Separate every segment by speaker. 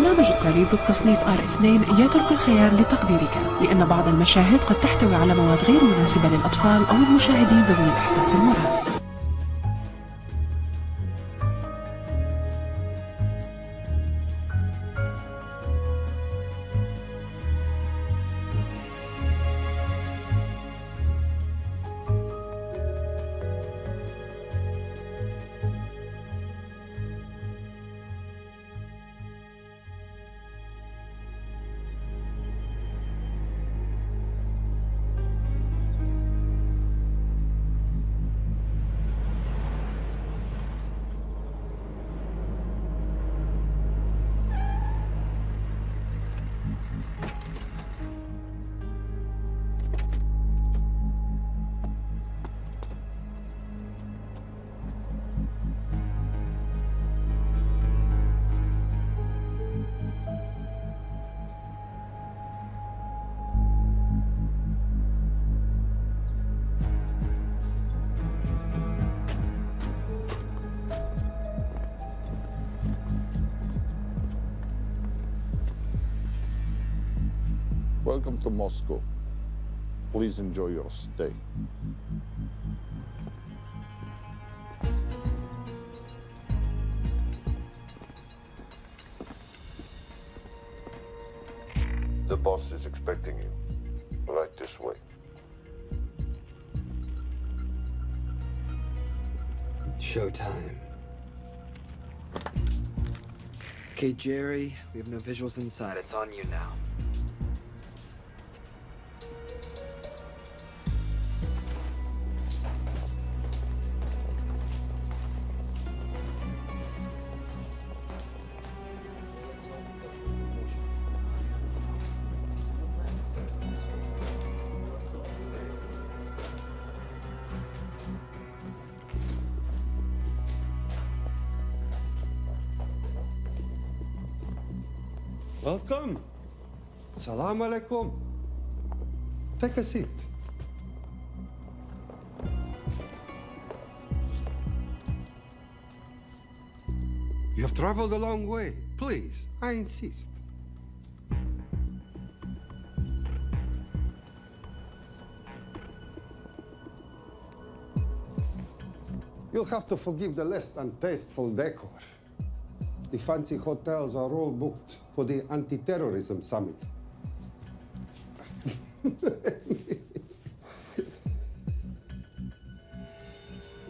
Speaker 1: البرنامج التالي ضد تصنيف R2 يترك الخيار لتقديرك، لأن بعض المشاهد قد تحتوي على مواد غير مناسبة للأطفال أو المشاهدين ذوي الإحساس المرهق.
Speaker 2: Welcome to Moscow. Please enjoy your stay.
Speaker 3: The boss is expecting you. Right this way.
Speaker 4: Showtime. Okay, Jerry, we have no visuals inside. It's on you now.
Speaker 5: Welcome. Salam alaikum. Take a seat. You have traveled a long way. Please, I insist. You'll have to forgive the less than tasteful decor. The fancy hotels are all booked for the anti-terrorism summit.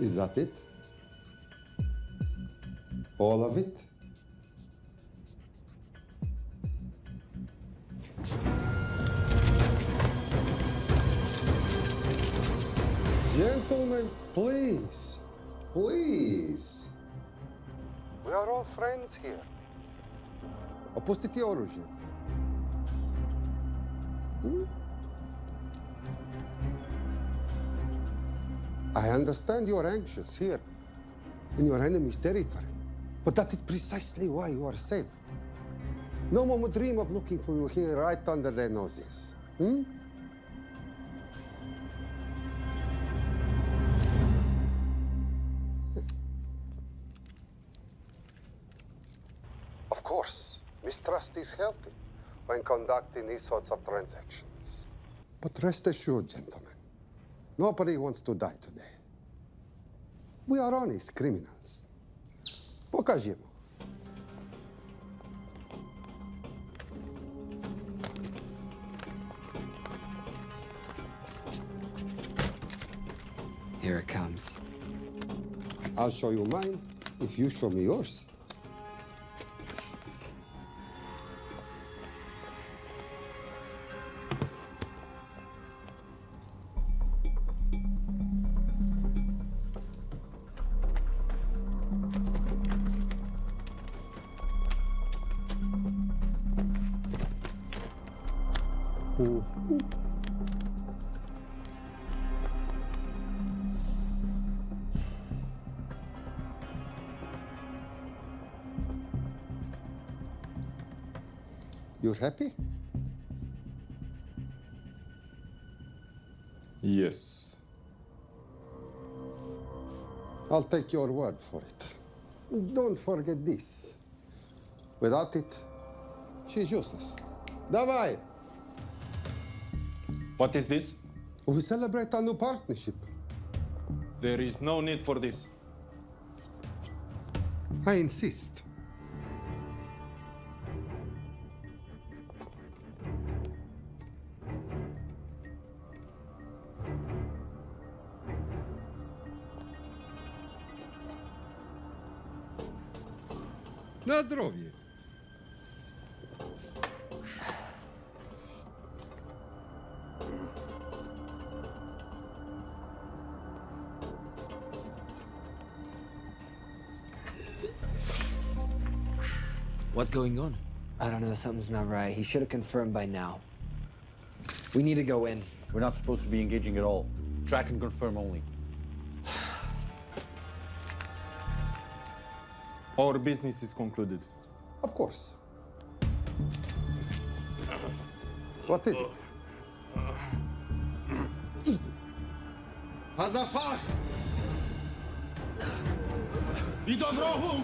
Speaker 5: Is that it? All of it? Gentlemen, please, please. We are all friends here. Опустите оружие. I understand you are anxious here, in your enemy's territory, but that is precisely why you are safe. No one would dream of looking for you here right under their noses. Of course, mistrust is healthy when conducting these sorts of transactions. But rest assured, gentlemen, nobody wants to die today. We are honest criminals. Покажемо.
Speaker 4: Here it comes.
Speaker 5: I'll show you mine if you show me yours. You're happy?
Speaker 2: Yes.
Speaker 5: I'll take your word for it. Don't forget this. Without it, she's useless. Давай!
Speaker 6: What is this?
Speaker 5: We celebrate our new partnership.
Speaker 6: There is no need for this.
Speaker 5: I insist. На здоровье.
Speaker 4: What's going on? I don't know, something's not right. He should have confirmed by now. We need to go in.
Speaker 7: We're not supposed to be engaging at all. Track and confirm only.
Speaker 6: Our business is concluded.
Speaker 5: Of course. What is it?
Speaker 6: Hazafar! Idon Rohu!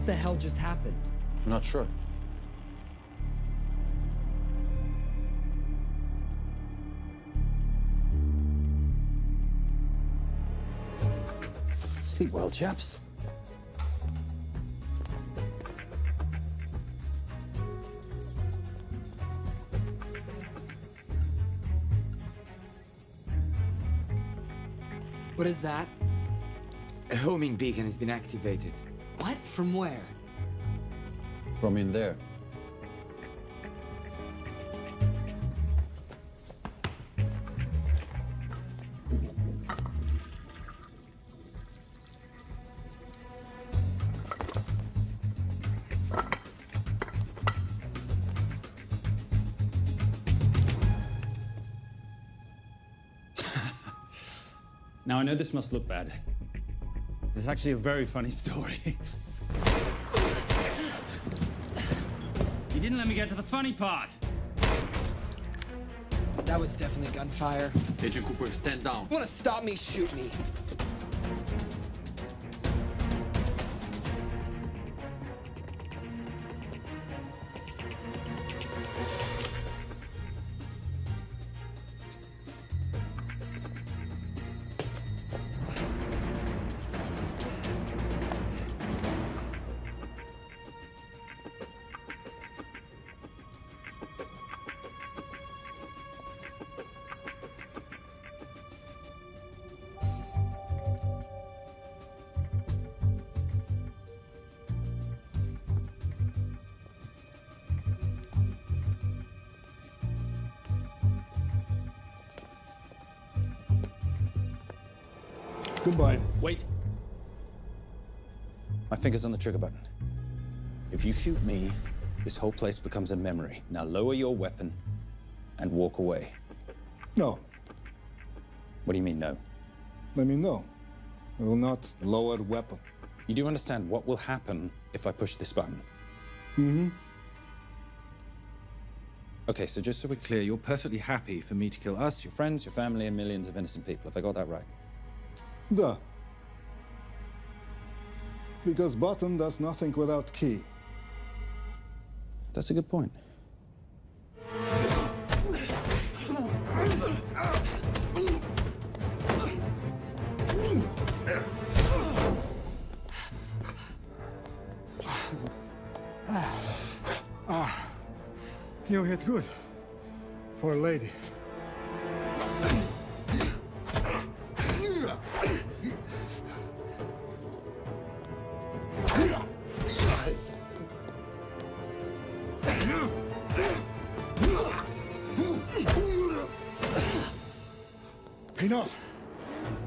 Speaker 4: What the hell just happened?
Speaker 7: I'm not sure.
Speaker 4: Sleep well, chaps. What is that?
Speaker 8: A homing beacon has been activated.
Speaker 4: What? From where?
Speaker 7: From in there.
Speaker 9: Now, I know this must look bad. This is actually a very funny story. You didn't let me get to the funny part.
Speaker 4: That was definitely gunfire.
Speaker 8: Agent Cooper, stand down.
Speaker 4: Want to stop me, shoot me.
Speaker 6: Goodbye.
Speaker 9: Wait.
Speaker 7: My finger's on the trigger button. If you shoot me, this whole place becomes a memory. Now lower your weapon and walk away.
Speaker 6: No,
Speaker 7: What do you mean, no?
Speaker 6: let me know. I will not lower weapon.
Speaker 7: You do understand what will happen if I push this button?
Speaker 6: Mm-hmm.
Speaker 7: Okay, so just so we're clear, you're perfectly happy for me to kill us, your friends, your family, and millions of innocent people. Have I got that right?
Speaker 6: Duh. Because button does nothing without key.
Speaker 7: That's a good point.
Speaker 6: You hit good. For a lady. Enough.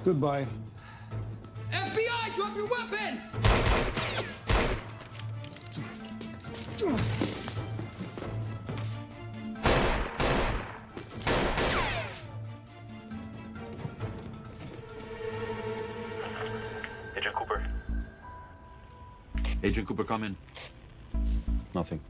Speaker 6: Goodbye.
Speaker 8: FBI, drop your weapon!
Speaker 3: Agent Cooper.
Speaker 8: Agent Cooper, come in.
Speaker 7: Nothing.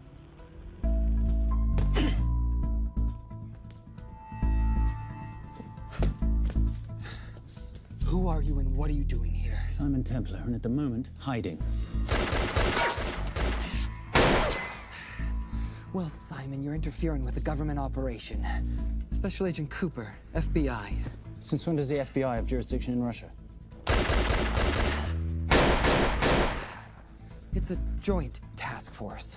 Speaker 8: Who
Speaker 4: Who are you and what are you doing here?
Speaker 7: Simon Templar, and at the moment, hiding.
Speaker 4: Well, Simon, you're interfering with a government operation. Special Agent Cooper, FBI.
Speaker 7: Since when does the FBI have jurisdiction in Russia?
Speaker 4: It's a joint task force.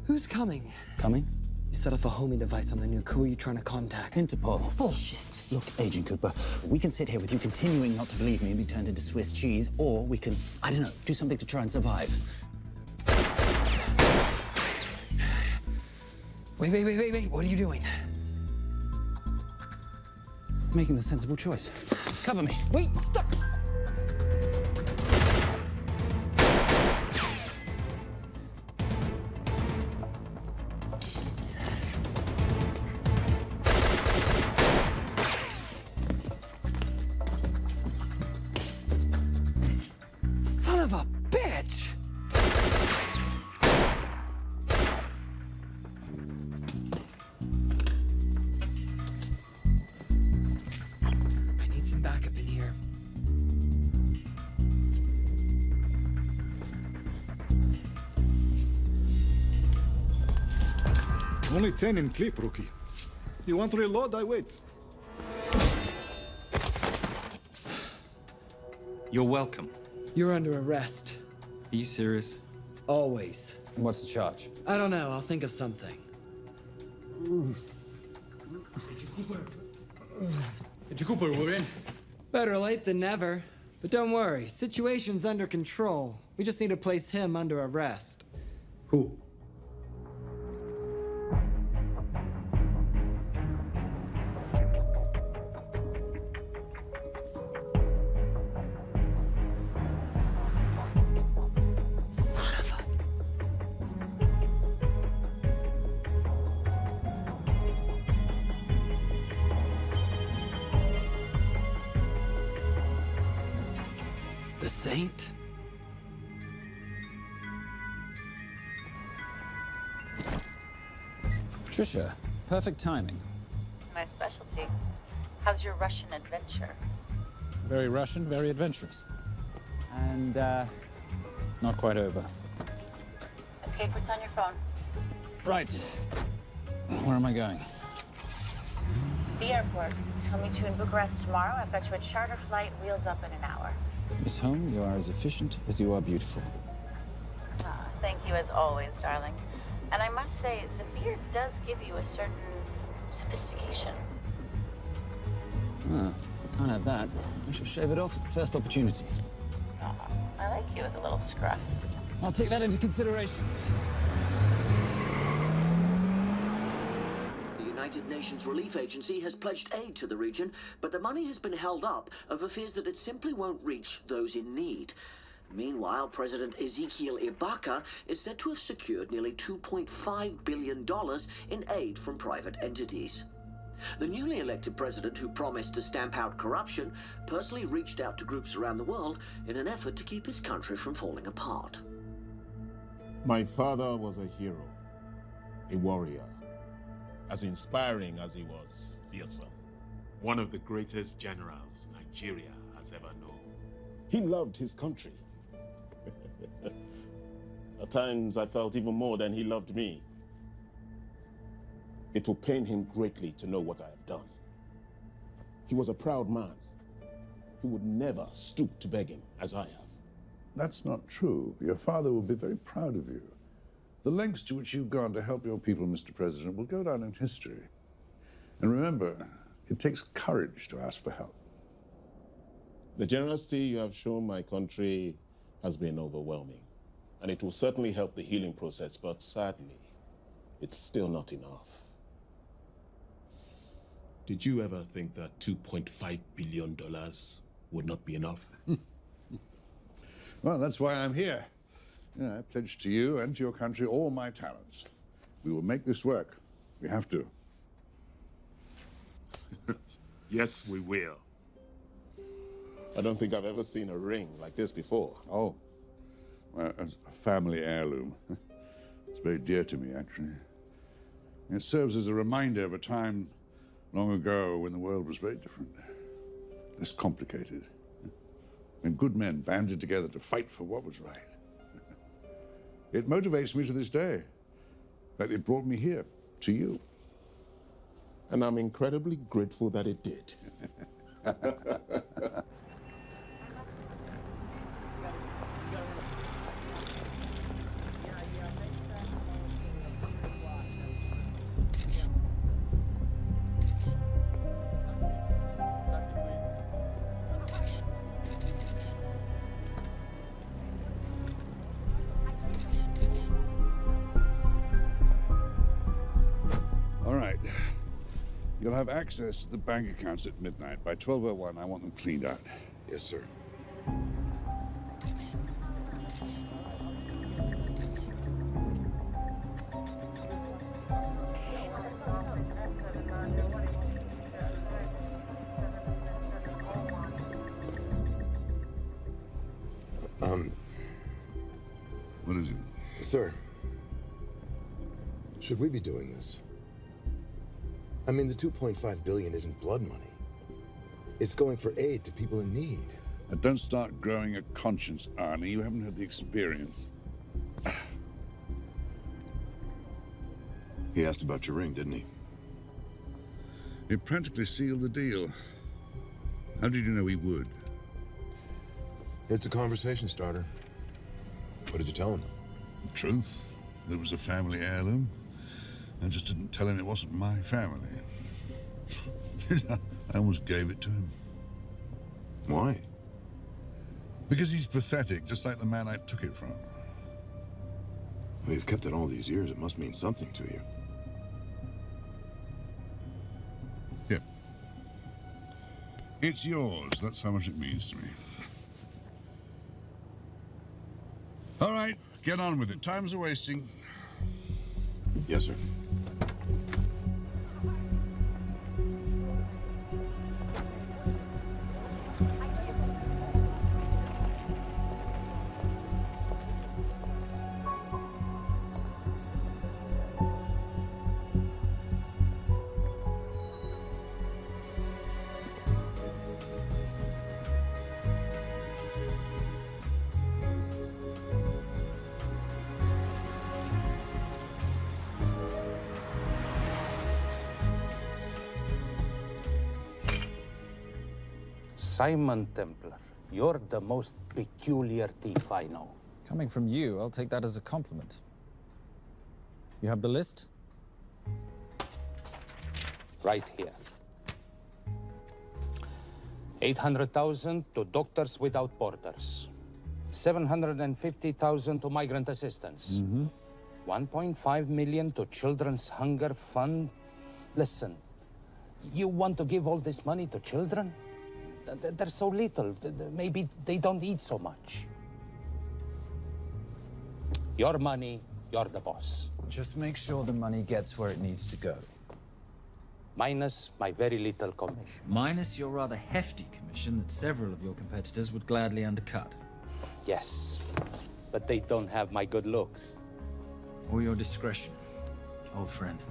Speaker 4: Who's coming?
Speaker 7: Coming?
Speaker 4: You set off a homing device on the nuke. Who are you trying to contact?
Speaker 7: Interpol.
Speaker 4: Bullshit.
Speaker 7: Look, Agent Cooper, we can sit here with you continuing not to believe me and be turned into Swiss cheese, or we can, I don't know, do something to try and survive.
Speaker 4: Wait. What are you doing?
Speaker 7: Making the sensible choice. Cover me.
Speaker 4: Wait, stop! Son of a bitch! I need some backup in here.
Speaker 6: Only 10 in clip, rookie. You want to reload? I wait.
Speaker 8: You're welcome.
Speaker 4: You're under arrest.
Speaker 8: Are you serious?
Speaker 4: Always.
Speaker 7: What's the charge?
Speaker 4: I don't know. I'll think of something.
Speaker 8: Agent Cooper, we're in.
Speaker 4: Better late than never. But don't worry. Situation's under control. We just need to place him under arrest.
Speaker 8: Who?
Speaker 4: Son of a... The Saint?
Speaker 7: Patricia, perfect timing.
Speaker 10: My specialty. How's your Russian adventure?
Speaker 7: Very Russian, very adventurous. And, not quite over.
Speaker 10: Escape routes on your phone.
Speaker 7: Right. Where am I going?
Speaker 10: The airport. I'll meet you in Bucharest tomorrow. I've got you a charter flight, wheels up in an hour.
Speaker 7: Miss Holm, you are as efficient as you are beautiful.
Speaker 10: Thank you as always, darling. And I must say, the beard does give you a certain sophistication.
Speaker 7: Ah, if I can't have that, I shall shave it off at the first opportunity.
Speaker 10: I like you with a little scruff.
Speaker 7: I'll take that into consideration.
Speaker 11: The United Nations Relief Agency has pledged aid to the region, but the money has been held up over fears that it simply won't reach those in need. Meanwhile, President Ezekiel Ibaka is said to have secured nearly $2.5 billion in aid from private entities. The newly elected president, who promised to stamp out corruption, personally reached out to groups around the world in an effort to keep his country from falling apart.
Speaker 2: My father was a hero, a warrior, as inspiring as he was fearsome.
Speaker 12: One of the greatest generals Nigeria has ever known.
Speaker 2: He loved his country. At times, I felt even more than he loved me. It will pain him greatly to know what I have done. He was a proud man who would never stoop to begging as I have.
Speaker 13: That's not true. Your father will be very proud of you. The lengths to which you've gone to help your people, Mr. President, will go down in history. And remember, it takes courage to ask for help.
Speaker 2: The generosity you have shown my country has been overwhelming, and it will certainly help the healing process, but sadly, it's still not enough.
Speaker 12: Did you ever think that $2.5 billion would not be enough?
Speaker 13: Well, that's why I'm here. I pledge to you and to your country all my talents. We will make this work. We have to.
Speaker 12: Yes, we will.
Speaker 2: I don't think I've ever seen a ring like this before.
Speaker 13: Oh, well, a family heirloom. It's very dear to me, actually. It serves as a reminder of a time long ago when the world was very different, less complicated. when good men banded together to fight for what was right. It motivates me to this day. That it brought me here, to you.
Speaker 2: And I'm incredibly grateful that it did.
Speaker 13: All right. You'll have access to the bank accounts at midnight. By 12:01, I want them cleaned out.
Speaker 14: Yes, sir.
Speaker 13: What is it?
Speaker 14: Sir, should we be doing this? I mean, the 2.5 billion isn't blood money. It's going for aid to people in need.
Speaker 13: Now, don't start growing a conscience, Arnie. You haven't had the experience.
Speaker 14: He asked about your ring, didn't he?
Speaker 13: It practically sealed the deal. How did you know he would?
Speaker 14: It's a conversation starter. What did you tell him?
Speaker 13: The truth. That it was a family heirloom. I just didn't tell him it wasn't my family. I almost gave it to him.
Speaker 14: Why?
Speaker 13: Because he's pathetic, just like the man I took it from.
Speaker 14: Well, you've kept it all these years. It must mean something to you.
Speaker 13: Yep. It's yours. That's how much it means to me. All right, get on with it. Time's a wasting.
Speaker 14: Yes, sir.
Speaker 15: Simon Templar, you're the most peculiar thief I know.
Speaker 7: Coming from you, I'll take that as a compliment. You have the list?
Speaker 15: Right here. 800,000 to Doctors Without Borders. 750,000 to migrant assistance. 1.5 million to Children's Hunger Fund. Listen, you want to give all this money to children? They're so little. Maybe they don't eat so much. Your money, you're the boss.
Speaker 7: Just make sure the money gets where it needs to go.
Speaker 15: Minus my very little commission.
Speaker 8: Minus your rather hefty commission that several of your competitors would gladly undercut.
Speaker 15: Yes, but they don't have my good looks.
Speaker 8: Or your discretion, old friend.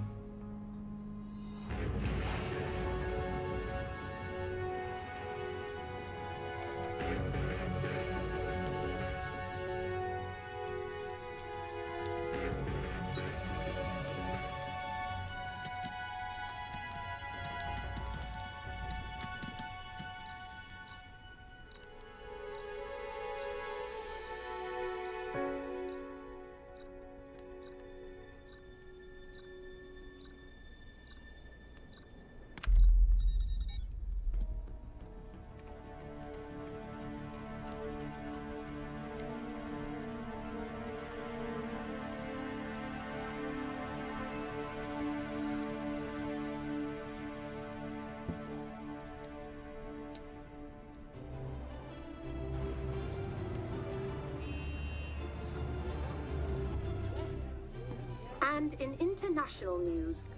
Speaker 16: And in international news,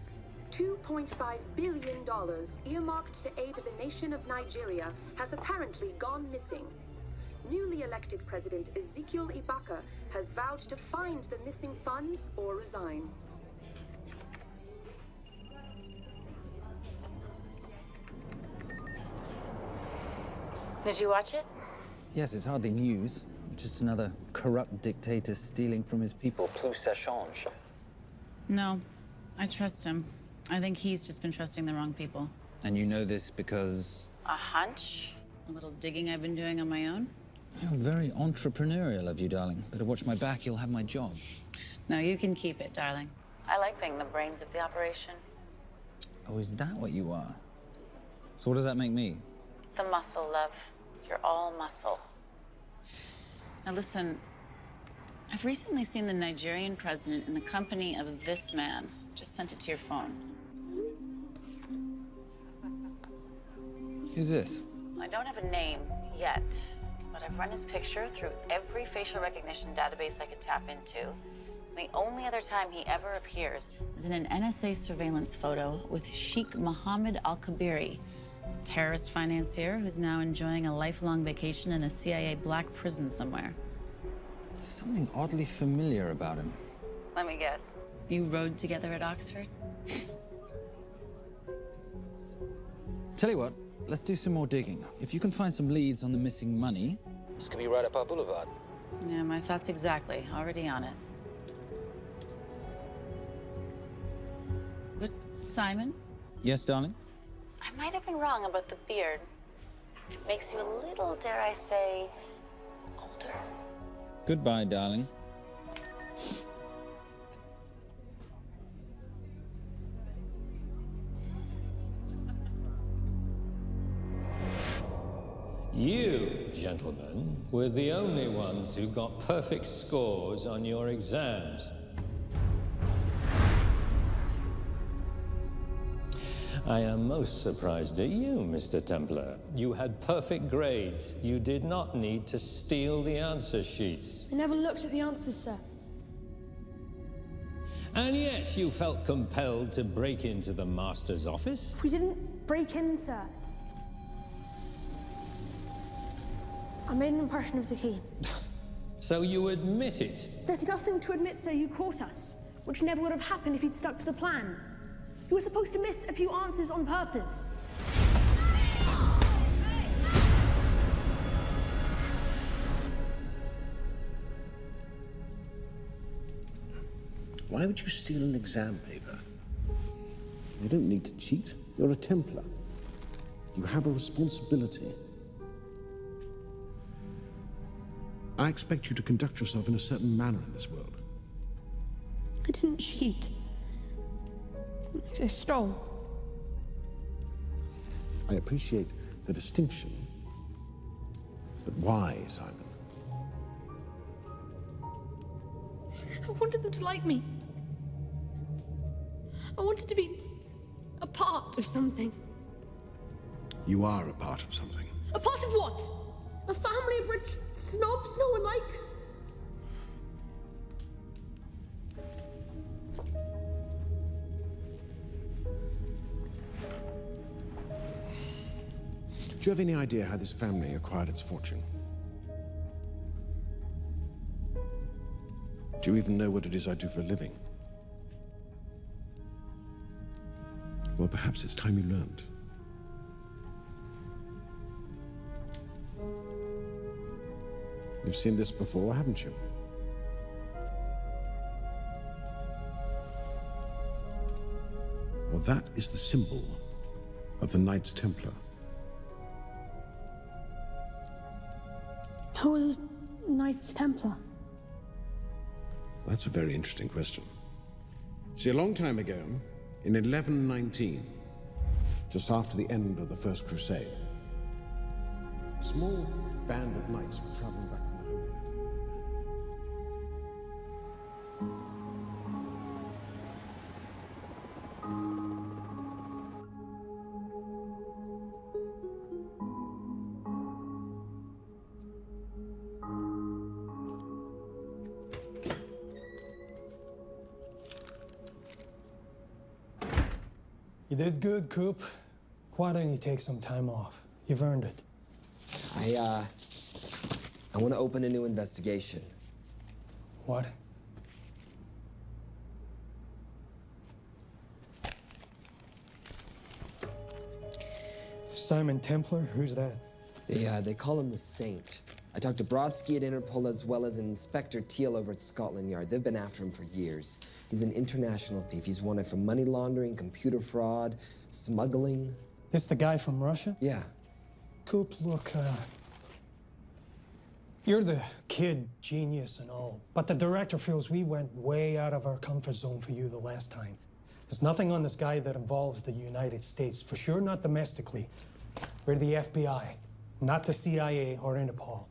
Speaker 16: $2.5 billion earmarked to aid the nation of Nigeria has apparently gone missing. Newly elected President Ezekiel Ibaka has vowed to find the missing funds or resign.
Speaker 10: Did you watch it?
Speaker 7: Yes, it's hardly news. Just another corrupt dictator stealing from his people. Plus ça change.
Speaker 17: No, I trust him. I think he's just been trusting the wrong people.
Speaker 7: And you know this because...
Speaker 17: A hunch? A little digging I've been doing on my own?
Speaker 7: You're very entrepreneurial of you, darling. Better watch my back, you'll have my job.
Speaker 17: No, you can keep it, darling. I like being the brains of the operation.
Speaker 7: Oh, is that what you are? So what does that make me?
Speaker 17: The muscle, love. You're all muscle. Now listen, I've recently seen the Nigerian president in the company of this man. Just sent it to your phone.
Speaker 7: Who's this?
Speaker 17: I don't have a name yet, but I've run his picture through every facial recognition database I could tap into. The only other time he ever appears is in an NSA surveillance photo with Sheikh Mohammed Al-Kabiri, terrorist financier who's now enjoying a lifelong vacation in a CIA black prison somewhere.
Speaker 7: There's something oddly familiar about him.
Speaker 17: Let me guess. You rode together at Oxford?
Speaker 7: Tell you what, let's do some more digging. If you can find some leads on the missing money, this could be right up our boulevard.
Speaker 17: Yeah, my thoughts exactly. Already on it. But Simon?
Speaker 7: Yes, darling?
Speaker 17: I might have been wrong about the beard. It makes you a little, dare I say, older.
Speaker 7: Goodbye, darling.
Speaker 18: You, gentlemen, were the only ones who got perfect scores on your exams. I am most surprised at you, Mr. Templar. You had perfect grades. You did not need to steal the answer sheets.
Speaker 19: I never looked at the answers, sir.
Speaker 18: And yet you felt compelled to break into the master's office?
Speaker 19: We didn't break in, sir. I made an impression of the key.
Speaker 18: So you admit it?
Speaker 19: There's nothing to admit, sir. You caught us, which never would have happened if you'd stuck to the plan. You were supposed to miss a few answers on purpose.
Speaker 20: Why would you steal an exam paper? You don't need to cheat. You're a Templar. You have a responsibility. I expect you to conduct yourself in a certain manner in this world.
Speaker 19: I didn't cheat. I stole.
Speaker 20: I appreciate the distinction, but why, Simon?
Speaker 19: I wanted them to like me. I wanted to be a part of something.
Speaker 20: You are a part of something.
Speaker 19: A part of what? A family of rich snobs no one likes?
Speaker 20: Do you have any idea how this family acquired its fortune? Do you even know what it is I do for a living? Well, perhaps it's time you learned. You've seen this before, haven't you? Well, that is the symbol of the Knights Templar.
Speaker 19: Who are the Knights Templar?
Speaker 20: That's a very interesting question. See, a long time ago, in 1119, just after the end of the First Crusade, a small band of knights were traveling back from the Holy Land.
Speaker 6: You did good, Coop. Why don't you take some time off? You've earned it.
Speaker 4: I want to open a new investigation.
Speaker 6: What? Simon Templar? Who's that?
Speaker 4: They call him the Saint. I talked to Brodsky at Interpol as well as Inspector Teal over at Scotland Yard. They've been after him for years. He's an international thief. He's wanted for money laundering, computer fraud, smuggling.
Speaker 6: This the guy from Russia?
Speaker 4: Yeah.
Speaker 6: Coop, look, you're the kid genius and all, but the director feels we went way out of our comfort zone for you the last time. There's nothing on this guy that involves the United States, for sure not domestically. We're the FBI, not the CIA or Interpol.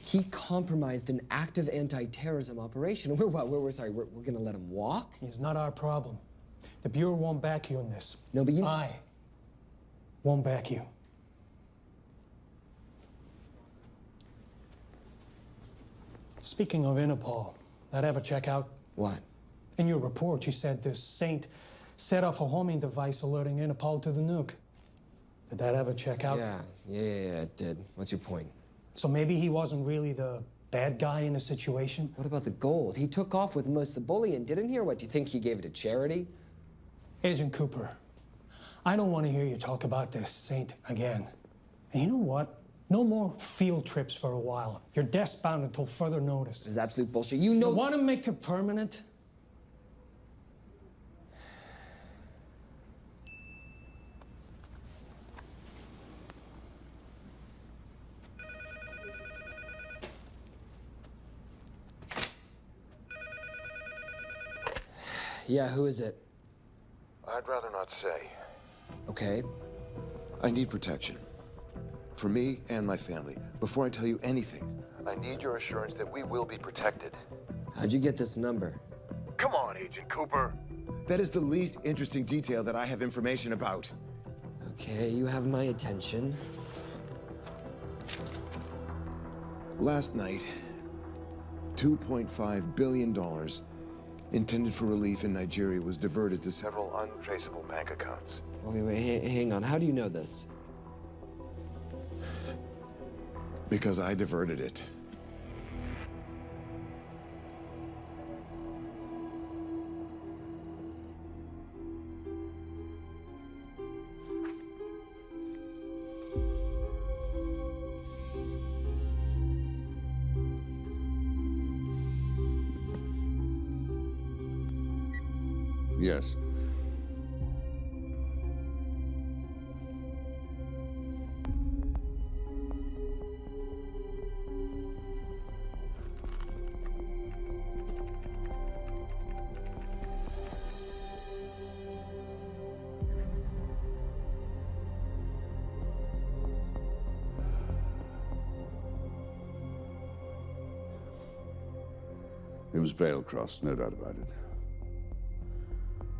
Speaker 4: He compromised an active anti-terrorism operation. We're gonna let him walk?
Speaker 6: It's not our problem. The Bureau won't back you on this.
Speaker 4: No, but
Speaker 6: I won't back you. Speaking of Interpol, that ever check out?
Speaker 4: What?
Speaker 6: In your report, you said this saint set off a homing device alerting Interpol to the nuke. Did that ever check out?
Speaker 4: Yeah, it did. What's your point?
Speaker 6: So maybe he wasn't really the bad guy in the situation?
Speaker 4: What about the gold? He took off with most of the bullion, didn't he? Or what, do you think he gave it to charity?
Speaker 6: Agent Cooper, I don't want to hear you talk about this saint again. And you know what? No more field trips for a while. You're desk-bound until further notice.
Speaker 4: This is absolute bullshit. You know—
Speaker 6: You want to make it permanent?
Speaker 4: Yeah, who is it?
Speaker 3: I'd rather not say.
Speaker 4: Okay.
Speaker 14: I need protection. For me and my family. Before I tell you anything,
Speaker 3: I need your assurance that we will be protected.
Speaker 4: How'd you get this number?
Speaker 3: Come on, Agent Cooper.
Speaker 14: that is the least interesting detail that I have information about.
Speaker 4: Okay, you have my attention.
Speaker 14: Last night, $2.5 billion intended for relief in Nigeria was diverted to
Speaker 3: Several untraceable bank accounts.
Speaker 4: Wait, hang on. How do you know this?
Speaker 14: because I diverted it.
Speaker 13: Yes. It was Veilcross, no doubt about it.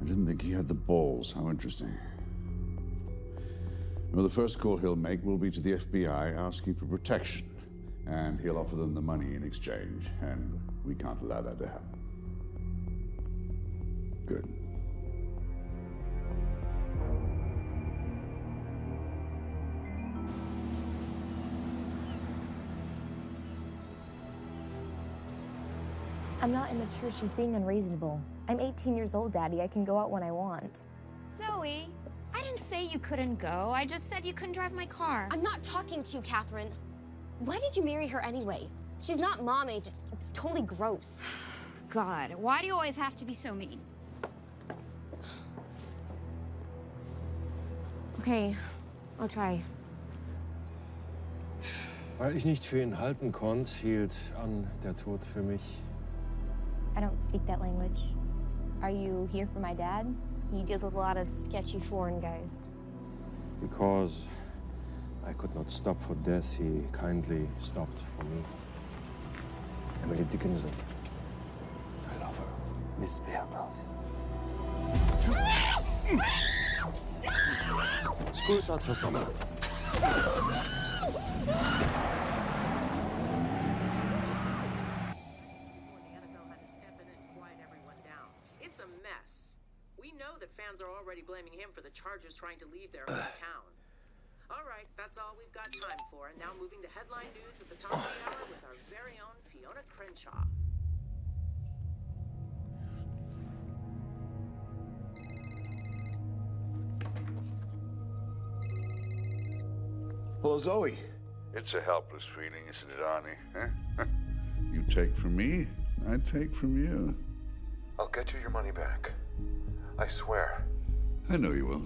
Speaker 13: I didn't think he had the balls. How interesting. Well, the first call he'll make will be to the FBI asking for protection. And he'll offer them the money in exchange. And we can't allow that to happen. Good.
Speaker 21: I'm not immature. She's being unreasonable. I'm 18 years old, Daddy. I can go out when I want.
Speaker 22: Zoe, I didn't say you couldn't go. I just said you couldn't drive my car.
Speaker 23: I'm not talking to you, Catherine. Why did you marry her anyway? She's not mom age. It's totally gross.
Speaker 22: God, why do you always have to be so mean?
Speaker 23: Okay, I'll try.
Speaker 24: Weil ich nicht für ihn halten konnte, hielt an der Tod für mich.
Speaker 21: I don't speak that language. Are you here for my dad?
Speaker 23: He deals with a lot of sketchy foreign guys.
Speaker 24: Because I could not stop for death, he kindly stopped for me. Emily Dickinson. I love her. Miss Veilcross.
Speaker 14: School starts for summer.
Speaker 25: It's a mess. We know that fans are already blaming him for the Chargers trying to leave their hometown. All right, that's all we've got time for. And now moving to headline news at the top of the hour with our very own Fiona Crenshaw.
Speaker 14: Hello, Zoe.
Speaker 13: It's a helpless feeling, isn't it, Arnie? Huh? You take from me, I take from you.
Speaker 14: I'll get you your money back. I swear.
Speaker 13: I know you will.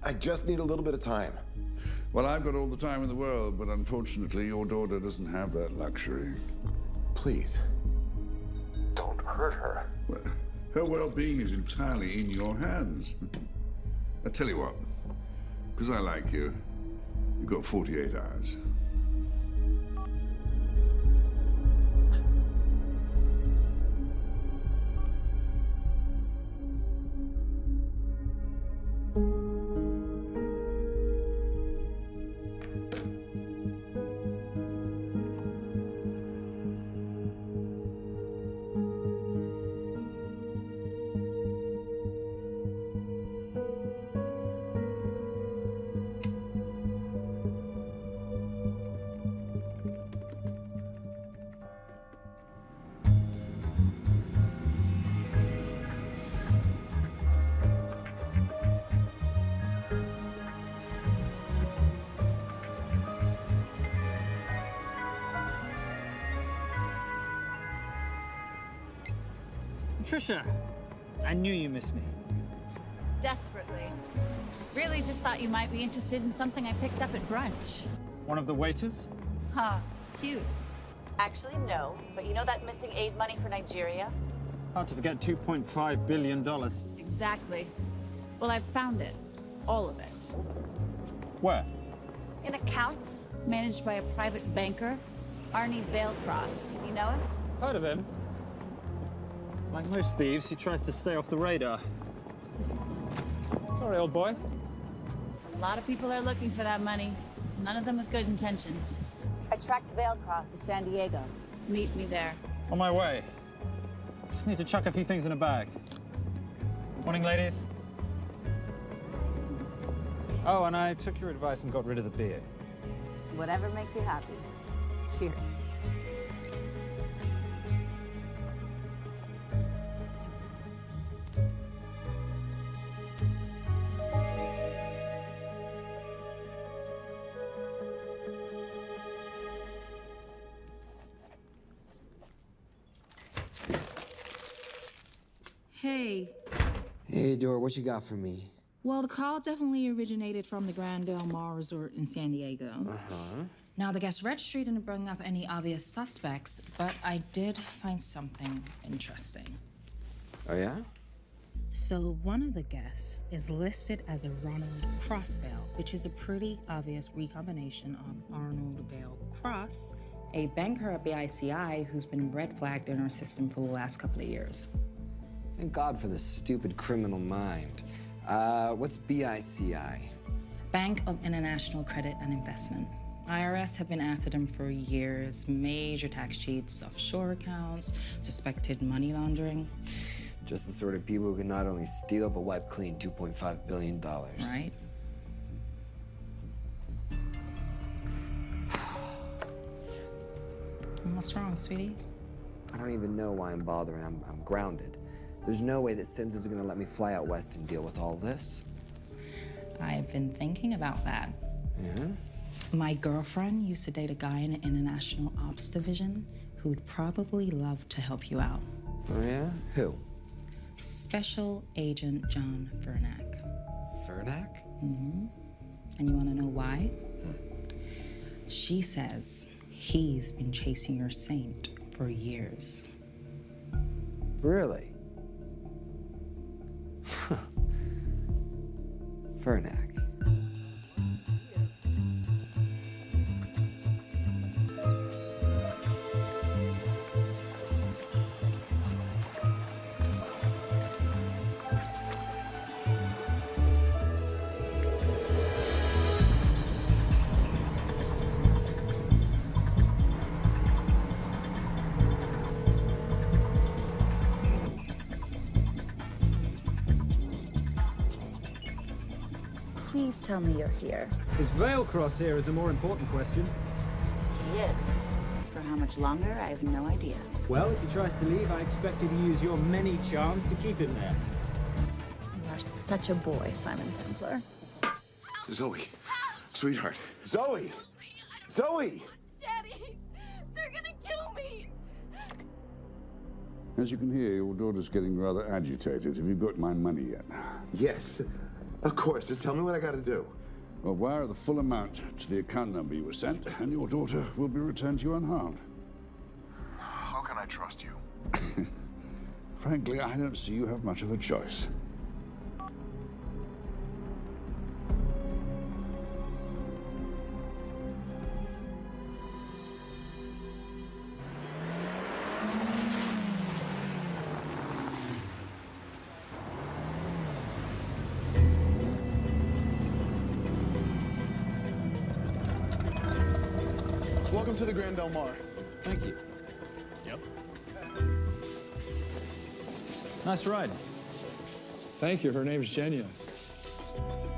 Speaker 14: I just need a little bit of time.
Speaker 13: Well, I've got all the time in the world, but unfortunately, your daughter doesn't have that luxury.
Speaker 14: Please, don't hurt her.
Speaker 13: Well, her well-being is entirely in your hands. I tell you what, because I like you, you've got 48 hours.
Speaker 8: Trisha, I knew you missed me.
Speaker 17: Desperately. Really just thought you might be interested in something I picked up at brunch.
Speaker 8: One of the waiters?
Speaker 17: Huh, cute. Actually, no, but you know that missing aid money for Nigeria?
Speaker 8: Hard to forget $2.5 billion.
Speaker 17: Exactly. Well, I've found it. All of it.
Speaker 8: Where?
Speaker 17: In accounts managed by a private banker, Arnie Veilcross. You know him?
Speaker 8: Heard of him. Like most thieves, he tries to stay off the radar. Sorry, old boy.
Speaker 17: A lot of people are looking for that money. None of them with good intentions. I tracked Veilcross to San Diego. Meet me there.
Speaker 8: On my way. Just need to chuck a few things in a bag. Morning, ladies. Oh, and I took your advice and got rid of the beer.
Speaker 17: Whatever makes you happy. Cheers.
Speaker 1: Hey.
Speaker 4: Hey, Dora, what you got for me?
Speaker 1: Well, the call definitely originated from the Grand Del Mar Resort in San Diego.
Speaker 4: Uh-huh.
Speaker 1: Now, the guest registry didn't bring up any obvious suspects, but I did find something interesting.
Speaker 4: Oh, yeah?
Speaker 1: So one of the guests is listed as a Ronald Crossvale, which is a pretty obvious recombination of Arnold Vale Cross, a banker at BICI who's been red flagged in our system for the last couple of years.
Speaker 4: Thank God for this stupid criminal mind. What's BICI?
Speaker 1: Bank of International Credit and Investment. IRS have been after them for years. Major tax cheats, offshore accounts, suspected money laundering.
Speaker 4: Just the sort of people who can not only steal but wipe clean $2.5 billion.
Speaker 1: Right? What's wrong, sweetie?
Speaker 4: I don't even know why I'm bothering. I'm grounded. There's no way that Sims is gonna let me fly out west and deal with all this.
Speaker 1: I've been thinking about that.
Speaker 4: Yeah?
Speaker 1: My girlfriend used to date a guy in an international ops division who'd probably love to help you out.
Speaker 4: Oh, yeah? Who?
Speaker 1: Special Agent John Vernack.
Speaker 4: Vernack?
Speaker 1: Mm-hmm. And you want to know why? She says he's been chasing your saint for years.
Speaker 4: Really? Vernack.
Speaker 17: Please tell me you're here.
Speaker 8: Is Veilcross here is the more important question.
Speaker 17: He is. For how much longer, I have no idea.
Speaker 8: Well, if he tries to leave, I expect you to use your many charms to keep him there.
Speaker 17: You are such a boy, Simon Templar.
Speaker 14: Zoe, sweetheart. Zoe! Zoe!
Speaker 23: Daddy, they're gonna kill me.
Speaker 13: As you can hear, your daughter's getting rather agitated. Have you got my money yet?
Speaker 14: Yes, of course. Just tell me what I gotta do.
Speaker 13: Well, wire the full amount to the account number you were sent, and your daughter will be returned to you unharmed.
Speaker 14: How can I trust you?
Speaker 13: Frankly, I don't see you have much of a choice.
Speaker 2: Welcome to the Grand Del Mar.
Speaker 8: Thank you. Yep. Nice ride.
Speaker 2: Thank you. Her name's Genya.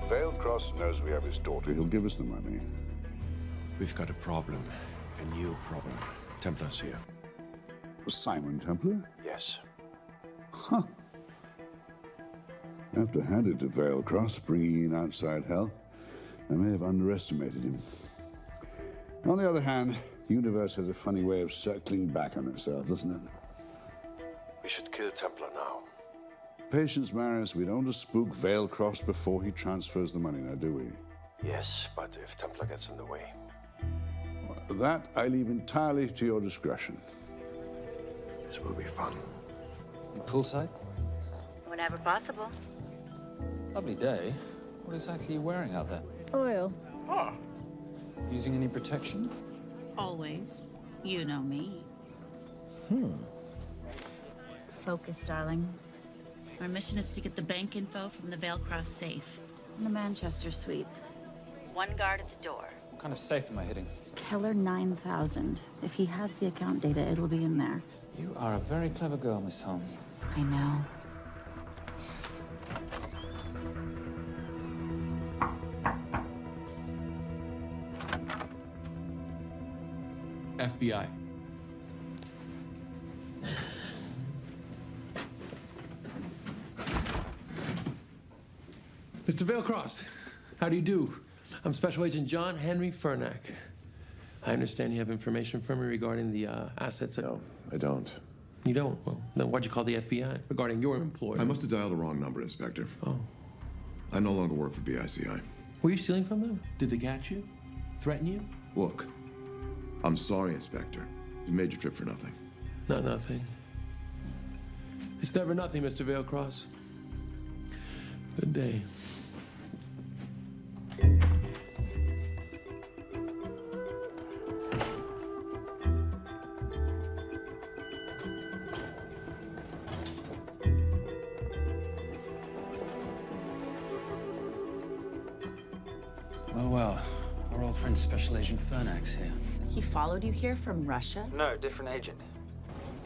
Speaker 13: Vale Cross knows we have his daughter. He'll give us the money.
Speaker 14: We've got a problem. A new problem. Templar's here.
Speaker 13: Simon Templar?
Speaker 14: Yes.
Speaker 13: Huh. I have to hand it to Vale Cross, bringing in outside help. I may have underestimated him. On the other hand, the universe has a funny way of circling back on itself, doesn't it?
Speaker 14: We should kill Templar now.
Speaker 13: Patience, Maris. We don't want to spook Vale Cross before he transfers the money, now, do we?
Speaker 14: Yes, but if Templar gets in the way.
Speaker 13: Well, that I leave entirely to your discretion.
Speaker 14: This will be fun.
Speaker 7: Poolside?
Speaker 10: Whenever possible.
Speaker 7: Lovely day. What exactly are you wearing out there?
Speaker 10: Oil.
Speaker 7: Ah. Using any protection?
Speaker 17: Always. You know me. Focus, darling. Our mission is to get the bank info from the Vale Cross safe. It's in the Manchester suite.
Speaker 10: One guard at the door.
Speaker 7: What kind of safe am I hitting?
Speaker 17: Keller 9000. If he has the account data, it'll be in there.
Speaker 7: You are a very clever girl, Miss Holm.
Speaker 17: I know.
Speaker 2: FBI. Mr. Vale Cross, how do you do? I'm Special Agent John Henry Fernack. I understand you have information from me regarding the assets.
Speaker 14: No, I don't.
Speaker 2: You don't? Well, then why'd you call the FBI regarding your employer?
Speaker 14: I must have dialed the wrong number, Inspector.
Speaker 2: Oh.
Speaker 14: I no longer work for BICI.
Speaker 2: Were you stealing from them? Did they catch you? Threaten you?
Speaker 14: Look, I'm sorry, Inspector. You made your trip for nothing.
Speaker 2: Not nothing. It's never nothing, Mr. Vale Cross. Good day.
Speaker 7: Well, our old friend Special Agent Fernack's here.
Speaker 17: He followed you here from Russia?
Speaker 7: No, different agent.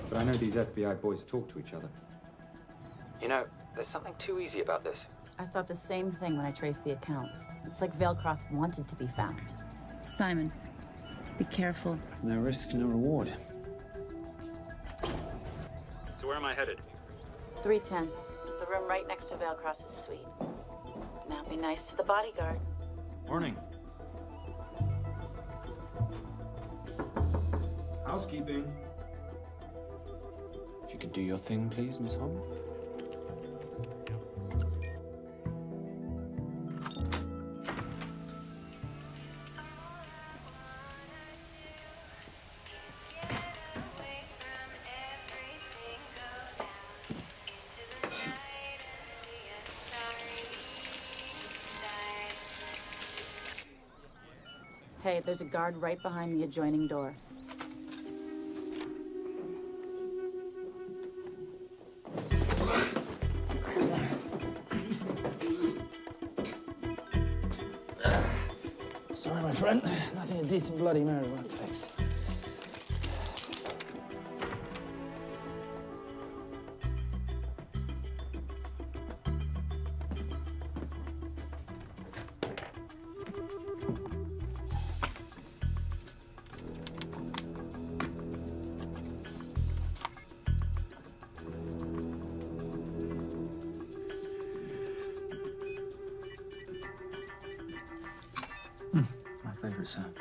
Speaker 7: But I know these FBI boys talk to each other. You know, there's something too easy about this.
Speaker 17: I thought the same thing when I traced the accounts. It's like Vale Cross wanted to be found. Simon, be careful.
Speaker 7: No risk, no reward.
Speaker 8: So where am I headed?
Speaker 17: 310. The room right next to Vale Cross's suite. Now be nice to the bodyguard.
Speaker 8: Morning. Housekeeping.
Speaker 7: If you could do your thing, please, Miss Holm.
Speaker 17: Hey, there's a guard right behind the adjoining door.
Speaker 7: Sorry, my friend. Nothing a decent Bloody Mary won't fix. My favorite sound.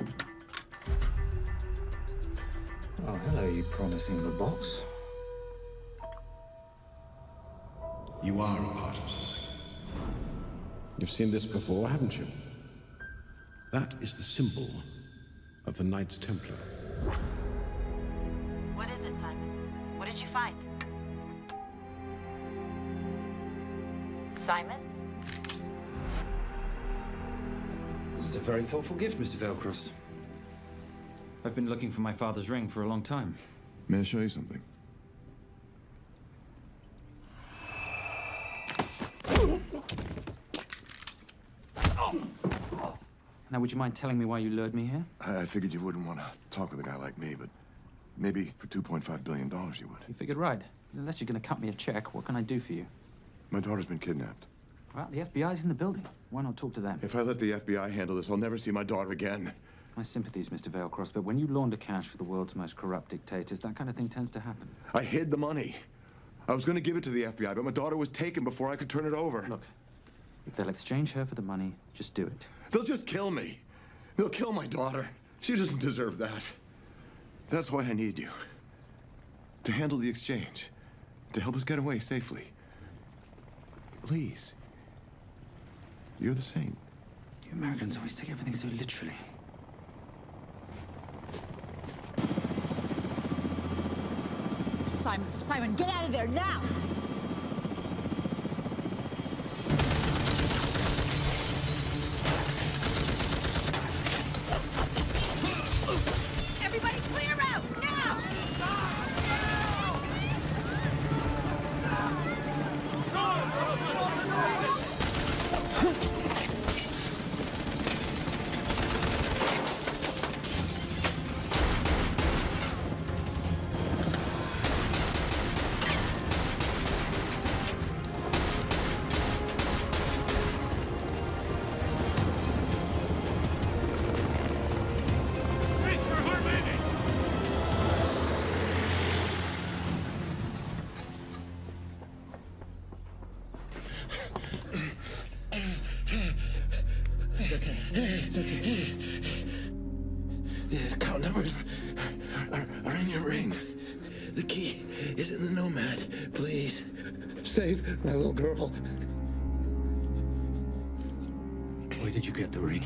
Speaker 8: Oh, hello, you promising the box.
Speaker 20: You are a part of something. You've seen this before, haven't you? That is the symbol of the Knights Templar.
Speaker 17: What is it, Simon? What did you find? Simon?
Speaker 7: This is a very thoughtful gift, Mr. Veilcross. I've been looking for my father's ring for a long time.
Speaker 3: May I show you something?
Speaker 7: Now, would you mind telling me why you lured me here?
Speaker 3: I figured you wouldn't want to talk with a guy like me, but maybe for $2.5 billion you would.
Speaker 7: You figured right. Unless you're going to cut me a check, what can I do for you?
Speaker 3: My daughter's been kidnapped.
Speaker 7: Well, the FBI's in the building. Why not talk to them?
Speaker 3: If I let the FBI handle this, I'll never see my daughter again.
Speaker 7: My sympathies, Mr. Veilcross, but when you launder cash for the world's most corrupt dictators, that kind of thing tends to happen.
Speaker 3: I hid the money. I was going to give it to the FBI, but my daughter was taken before I could turn it over.
Speaker 7: Look, if they'll exchange her for the money, just do it.
Speaker 3: They'll just kill me. They'll kill my daughter. She doesn't deserve that. That's why I need you. To handle the exchange. To help us get away safely. Please. You're the saint.
Speaker 7: You Americans always take everything so literally.
Speaker 17: Simon, get out of there now! Everybody clear out, now!
Speaker 14: It's okay. The account numbers are in your ring. The key is in the Nomad. Please, save my little girl.
Speaker 7: Where did you get the ring?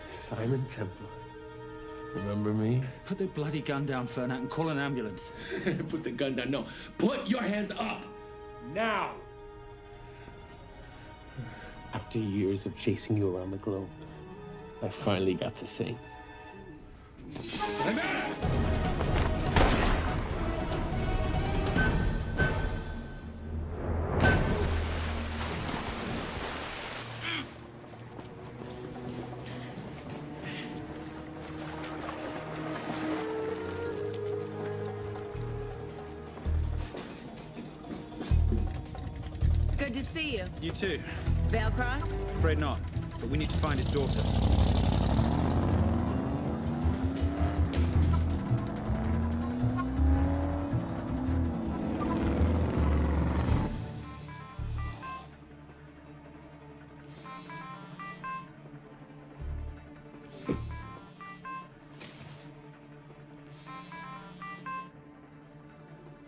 Speaker 2: Simon Templar. Remember me?
Speaker 7: Put the bloody gun down, Fernak, and call an ambulance.
Speaker 2: Put the gun down. No. Put your hands up. Now. After years of chasing you around the globe, I finally got the thing.
Speaker 17: Good to see you.
Speaker 7: You too.
Speaker 17: Veilcross?
Speaker 7: Afraid not, but we need to find his daughter.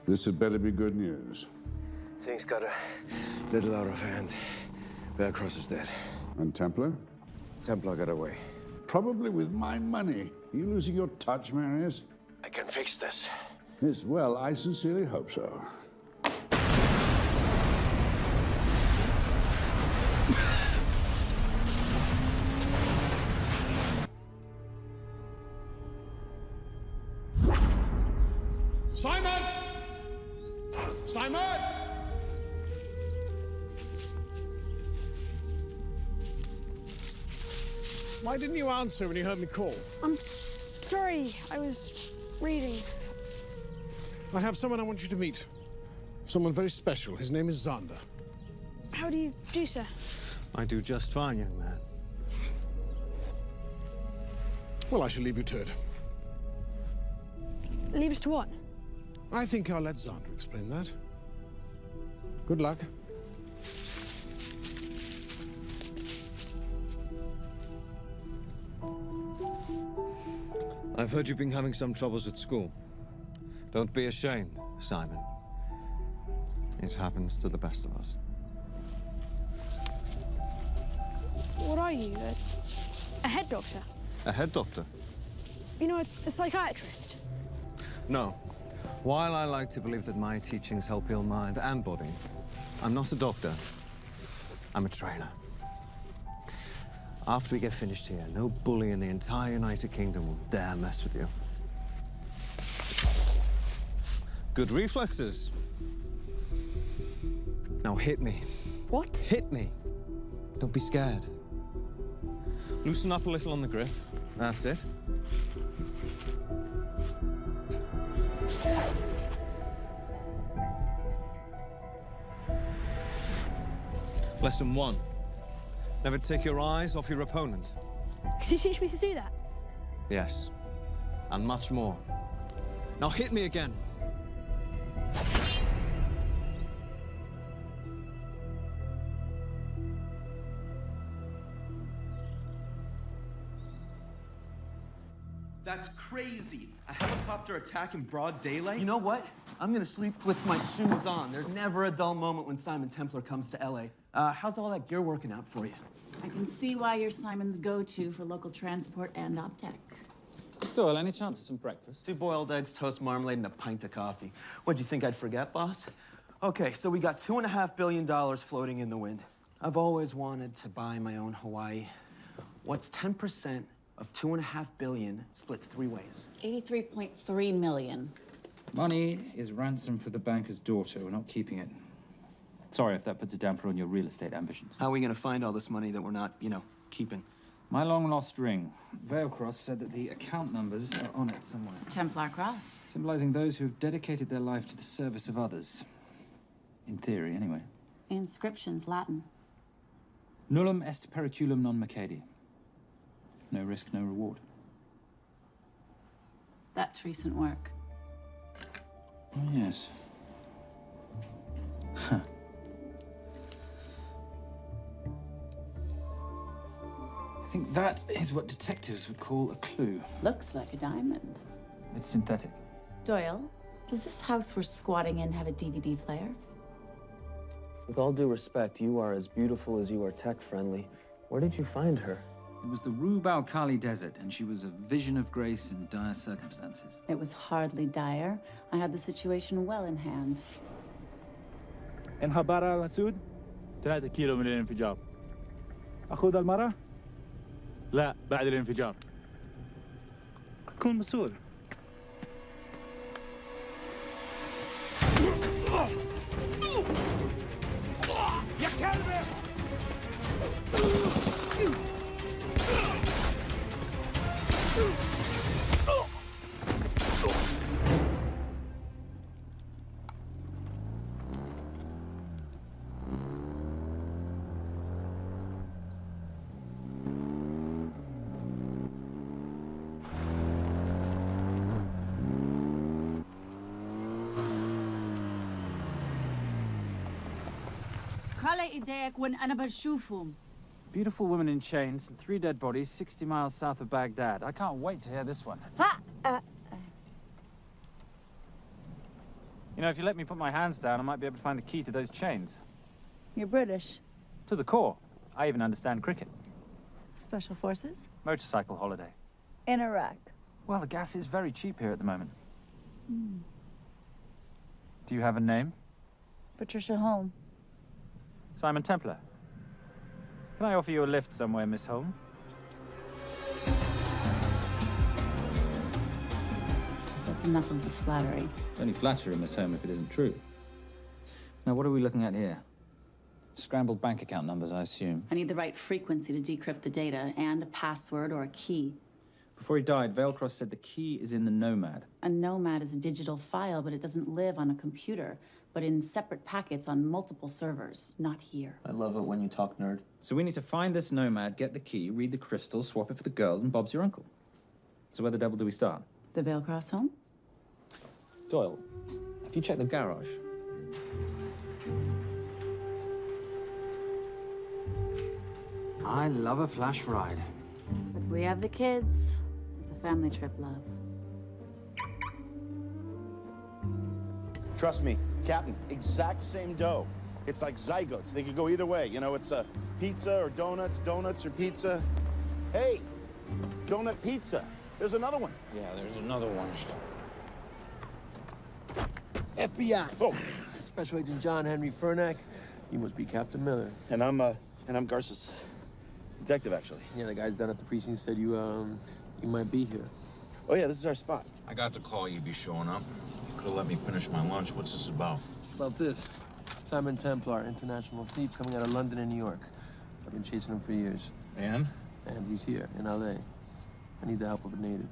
Speaker 13: This had better be good news.
Speaker 14: Things got a little out of hand. Veilcross is dead.
Speaker 13: And Templar?
Speaker 14: Templar got away.
Speaker 13: Probably with my money. Are you losing your touch, Marius?
Speaker 14: I can fix this.
Speaker 13: Yes, well, I sincerely hope so.
Speaker 2: Simon! Simon!
Speaker 5: Why didn't you answer when you heard me call?
Speaker 19: I'm sorry, I was reading.
Speaker 5: I have someone I want you to meet. Someone very special. His name is Zander.
Speaker 19: How do you do, sir?
Speaker 5: I do just fine, young man. Well, I shall leave you to it.
Speaker 19: Leave us to what?
Speaker 5: I think I'll let Zander explain that. Good luck.
Speaker 9: I've heard you've been having some troubles at school. Don't be ashamed, Simon. It happens to the best of us.
Speaker 19: What are you? A head doctor?
Speaker 9: A head doctor?
Speaker 19: You know, a psychiatrist?
Speaker 9: No. While I like to believe that my teachings help heal mind and body, I'm not a doctor. I'm a trainer. After we get finished here, no bully in the entire United Kingdom will dare mess with you. Good reflexes. Now hit me.
Speaker 19: What?
Speaker 9: Hit me. Don't be scared. Loosen up a little on the grip. That's it. Lesson 1. Never take your eyes off your opponent.
Speaker 19: Can you teach me to do that?
Speaker 9: Yes. And much more. Now hit me again.
Speaker 11: That's crazy. A helicopter attack in broad daylight?
Speaker 12: You know what? I'm gonna sleep with my shoes on. There's never a dull moment when Simon Templar comes to LA. How's all that gear working out for you?
Speaker 17: I can see why you're Simon's go-to for local transport and OpTech.
Speaker 12: Doyle, any chance of some breakfast? 2 boiled eggs, toast, marmalade, and a pint of coffee. What'd you think I'd forget, boss? Okay, so we got $2.5 billion floating in the wind. I've always wanted to buy my own Hawaii. What's 10% of $2.5 billion split 3 ways?
Speaker 17: 83.3 million.
Speaker 8: Money is ransom for the banker's daughter. We're not keeping it. Sorry if that puts a damper on your real estate ambitions.
Speaker 12: How are we gonna find all this money that we're not, keeping?
Speaker 8: My long-lost ring. Veilcross said that the account numbers are on it somewhere.
Speaker 17: Templar Cross.
Speaker 8: Symbolizing those who have dedicated their life to the service of others. In theory, anyway.
Speaker 17: The inscription's Latin.
Speaker 8: Nullum est periculum non mercedi. No risk, no reward.
Speaker 17: That's recent work.
Speaker 8: Oh, yes. Huh. I think that is what detectives would call a clue.
Speaker 17: Looks like a diamond.
Speaker 8: It's synthetic.
Speaker 17: Doyle, does this house we're squatting in have a DVD player?
Speaker 12: With all due respect, you are as beautiful as you are tech-friendly. Where did you find her?
Speaker 8: It was the Rub al-Khali Desert, and she was a vision of grace in dire circumstances.
Speaker 17: It was hardly dire. I had the situation well in hand.
Speaker 15: انخبار على السود 3 كيلو من الانفجار. أخذ المرة؟ لا بعد الانفجار. كن مسؤول. يا كلبي!
Speaker 17: خلي ايديك وين أنا بشوفهم.
Speaker 8: Beautiful woman in chains and 3 dead bodies 60 miles south of Baghdad. I can't wait to hear this one. You know, if you let me put my hands down, I might be able to find the key to those chains.
Speaker 17: You're British.
Speaker 8: To the core. I even understand cricket.
Speaker 17: Special Forces?
Speaker 8: Motorcycle holiday.
Speaker 17: In Iraq.
Speaker 8: Well, the gas is very cheap here at the moment. Do you have a name?
Speaker 17: Patricia Holm.
Speaker 8: Simon Templar. Can I offer you a lift somewhere, Miss Holm?
Speaker 17: That's enough of the flattery.
Speaker 8: It's only flattery, Miss Holm, if it isn't true. Now, what are we looking at here? Scrambled bank account numbers, I assume.
Speaker 17: I need the right frequency to decrypt the data and a password or a key.
Speaker 8: Before he died, Veilcross said the key is in the Nomad.
Speaker 17: A Nomad is a digital file, but it doesn't live on a computer, but in separate packets on multiple servers, not here.
Speaker 12: I love it when you talk nerd.
Speaker 8: So we need to find this Nomad, get the key, read the crystal, swap it for the girl, and Bob's your uncle. So where the devil do we start?
Speaker 17: The Veilcross home?
Speaker 8: Doyle, have you checked the garage? I love a flash ride.
Speaker 17: But we have the kids. It's a family trip, love.
Speaker 6: Trust me, Captain, exact same dough. It's like zygotes. They could go either way. You know, it's pizza or donuts, donuts or pizza. Hey, donut pizza. There's another one.
Speaker 7: Yeah, there's another one.
Speaker 2: FBI. Oh. Special Agent John Henry Furnack. You must be Captain Miller.
Speaker 6: And I'm Garza's detective, actually.
Speaker 2: Yeah, the guys down at the precinct said you might be here.
Speaker 6: Oh, yeah, this is our spot.
Speaker 7: I got the call you'd be showing up. You could have let me finish my lunch. What's this about?
Speaker 2: About this. Simon Templar, international thief coming out of London and New York. I've been chasing him for years.
Speaker 7: And?
Speaker 2: And he's here, in L.A. I need the help of a native.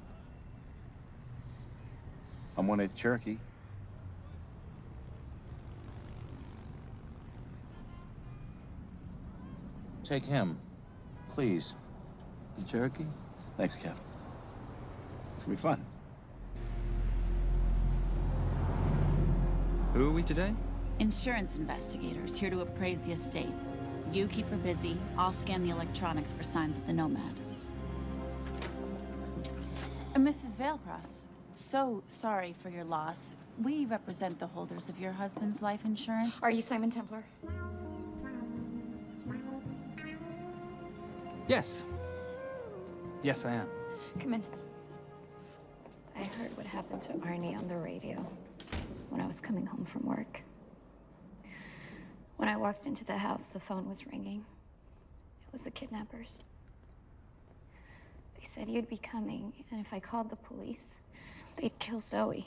Speaker 6: I'm 1/8 Cherokee.
Speaker 7: Take him, please.
Speaker 2: The Cherokee?
Speaker 6: Thanks, Kev. It's gonna be fun.
Speaker 8: Who are we today?
Speaker 17: Insurance investigators here to appraise the estate. You keep her busy. I'll scan the electronics for signs of the nomad. Mrs. Vailcross, so sorry for your loss. We represent the holders of your husband's life insurance.
Speaker 23: Are you Simon Templar?
Speaker 8: Yes. Yes, I am.
Speaker 23: Come in. I heard what happened to Arnie on the radio when I was coming home from work. When I walked into the house, the phone was ringing. It was the kidnappers. They said you'd be coming, and if I called the police, they'd kill Zoe.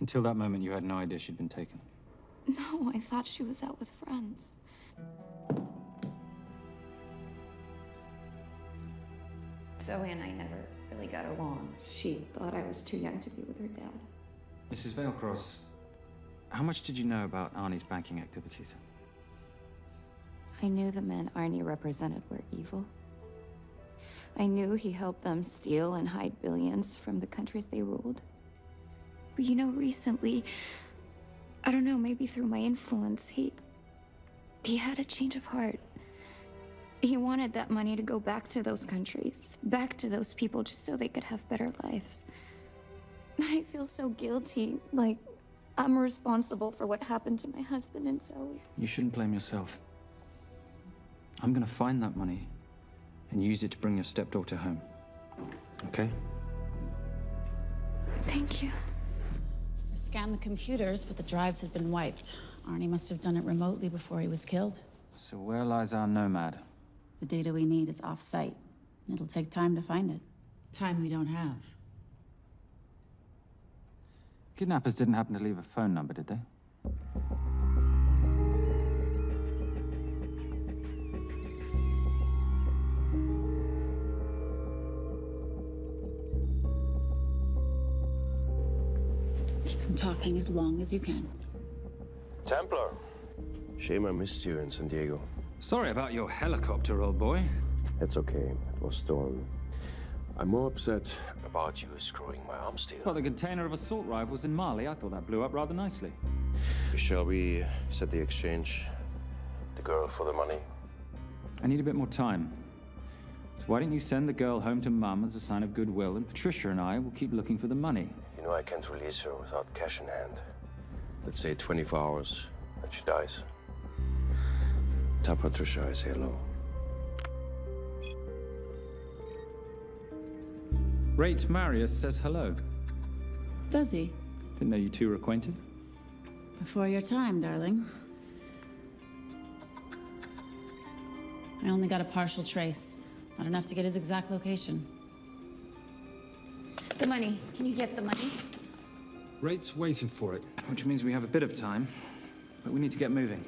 Speaker 8: Until that moment, you had no idea she'd been taken.
Speaker 23: No, I thought she was out with friends. Zoe and I never really got along. She thought I was too young to be with her dad.
Speaker 8: Mrs. Vailcross, how much did you know about Arnie's banking activities?
Speaker 23: I knew the men Arnie represented were evil. I knew he helped them steal and hide billions from the countries they ruled. But you know, recently, I don't know, maybe through my influence, he had a change of heart. He wanted that money to go back to those countries, back to those people, just so they could have better lives. But I feel so guilty, like I'm responsible for what happened to my husband and Zoe.
Speaker 8: You shouldn't blame yourself. I'm gonna find that money and use it to bring your stepdaughter home. Okay?
Speaker 23: Thank you.
Speaker 17: I scanned the computers, but the drives had been wiped. Arnie must have done it remotely before he was killed.
Speaker 8: So where lies our nomad?
Speaker 17: The data we need is off-site. It'll take time to find it. Time we don't have.
Speaker 8: Kidnappers didn't happen to leave a phone number, did they?
Speaker 17: Keep them talking as long as you can.
Speaker 24: Templar. Shame I missed you in San Diego.
Speaker 8: Sorry about your helicopter, old boy.
Speaker 24: It's okay. It was stormy. I'm more upset about you screwing my arms deal.
Speaker 8: Well, the container of assault rifles in Mali, I thought that blew up rather nicely.
Speaker 24: Shall we set the exchange? The girl for the money?
Speaker 8: I need a bit more time. So why don't you send the girl home to Mum as a sign of goodwill, and Patricia and I will keep looking for the money.
Speaker 24: You know I can't release her without cash in hand. Let's say 24 hours, and she dies. Tell Patricia I say hello.
Speaker 8: Rate Marius says hello.
Speaker 17: Does he?
Speaker 8: Didn't know you two were acquainted.
Speaker 17: Before your time, darling. I only got a partial trace. Not enough to get his exact location.
Speaker 23: The money. Can you get the money?
Speaker 8: Rate's waiting for it, which means we have a bit of time, but we need to get moving.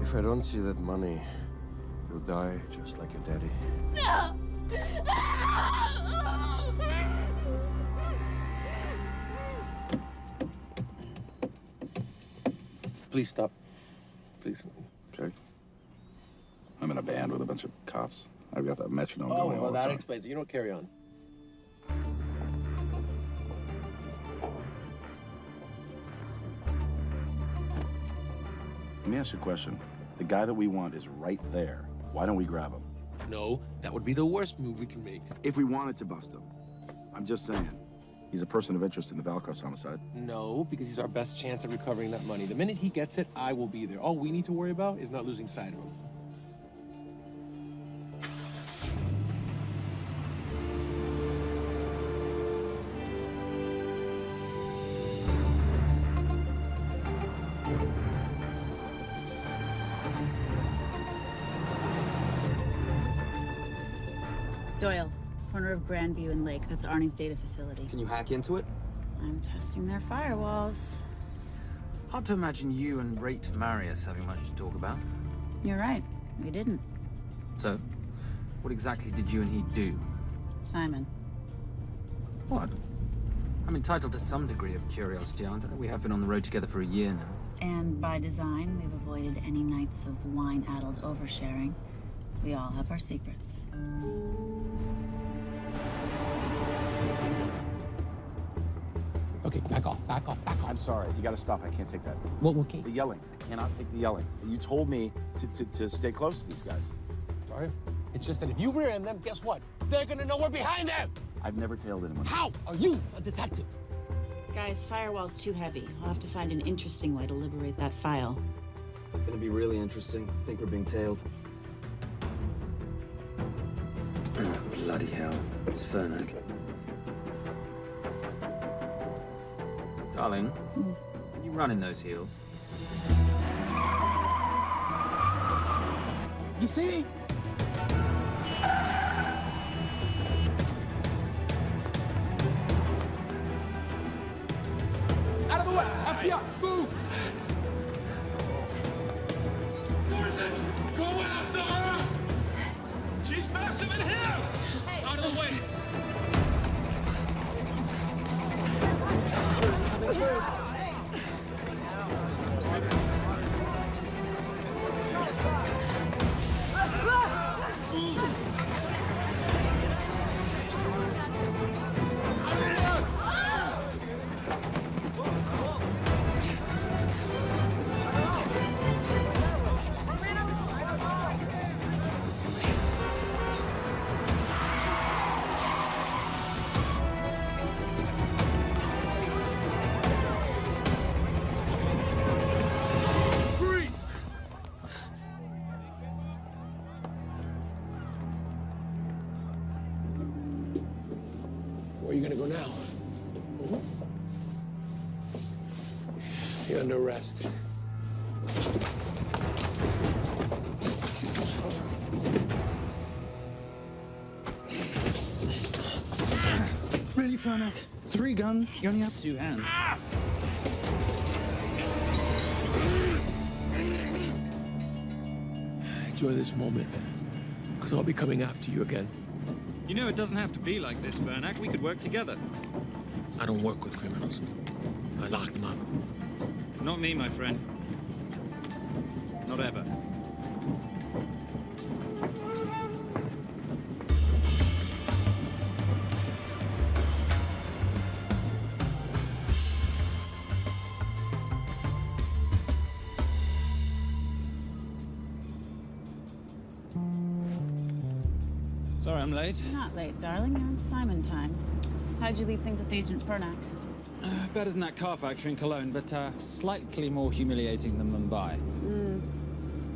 Speaker 24: If I don't see that money, you'll die just like your daddy.
Speaker 23: No!
Speaker 2: Please stop. Please.
Speaker 3: Okay. I'm in a band with a bunch of cops. I've got that metronome going all
Speaker 2: well,
Speaker 3: the
Speaker 2: that
Speaker 3: time.
Speaker 2: explains it. You don't carry on.
Speaker 6: Let me ask you a question. The guy that we want is right there. Why don't we grab him?
Speaker 2: No, that would be the worst move we can make.
Speaker 6: If we wanted to bust him. I'm just saying. He's a person of interest in the Valkos homicide.
Speaker 2: No, because he's our best chance at recovering that money. The minute he gets it, I will be there. All we need to worry about is not losing sight of him.
Speaker 17: Doyle, corner of Grandview and Lake. That's Arnie's data facility.
Speaker 12: Can you hack into it?
Speaker 17: I'm testing their firewalls.
Speaker 8: Hard to imagine you and Rate Marius having much to talk about.
Speaker 17: You're right. We didn't.
Speaker 8: So, what exactly did you and he do?
Speaker 17: Simon.
Speaker 8: What? I'm entitled to some degree of curiosity, aren't I? We have been on the road together for a year now.
Speaker 17: And by design, we've avoided any nights of wine-addled oversharing. We all have our secrets.
Speaker 6: Okay, back off, back off, back off. I'm sorry, you gotta stop. I can't take that.
Speaker 11: Well, okay.
Speaker 6: The yelling. I cannot take the yelling. You told me to stay close to these guys.
Speaker 2: Sorry? It's just that if you rear end them, guess what? They're gonna know we're behind them!
Speaker 6: I've never tailed anyone.
Speaker 2: How are you a detective?
Speaker 17: Guys, firewall's too heavy. I'll have to find an interesting way to liberate that file.
Speaker 12: Gonna be really interesting. I think we're being tailed.
Speaker 8: Oh, bloody hell. It's Fernet. Darling, can you run in those heels?
Speaker 11: You see?
Speaker 2: Out of the way! FBI! Move! Forces! Go after her! She's faster than him! Hey. Out of the way! Where are you gonna go now? You're under arrest.
Speaker 11: Really, Fernac? 3 guns? You only have 2 hands.
Speaker 2: Enjoy this moment, because I'll be coming after you again.
Speaker 8: You know, it doesn't have to be like this, Fernac. We could work together.
Speaker 2: I don't work with criminals. I lock them up.
Speaker 8: Not me, my friend. Not ever. Sorry I'm late.
Speaker 17: You're not late, darling. You're on Simon time. How'd you leave things with Agent Fernac?
Speaker 8: Better than that car factory in Cologne, but slightly more humiliating than Mumbai.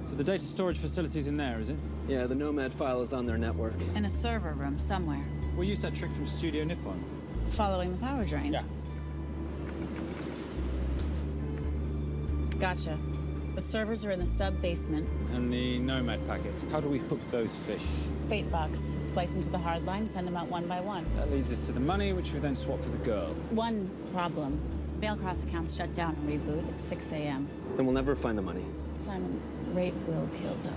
Speaker 8: So the data storage facility's in there, is it?
Speaker 12: Yeah, the Nomad file is on their network.
Speaker 17: In a server room somewhere.
Speaker 8: We'll use that trick from Studio Nippon.
Speaker 17: Following the power drain?
Speaker 8: Yeah.
Speaker 17: Gotcha. The servers are in the sub-basement.
Speaker 8: And the Nomad packets. How do we hook those fish?
Speaker 17: Bait box. Splice into the hard line, send them out one by one.
Speaker 8: That leads us to the money, which we then swap for the girl.
Speaker 17: One problem. Mailcross accounts shut down and reboot at 6 a.m.
Speaker 12: Then we'll never find the money.
Speaker 17: Simon, Rape will kill Zoe.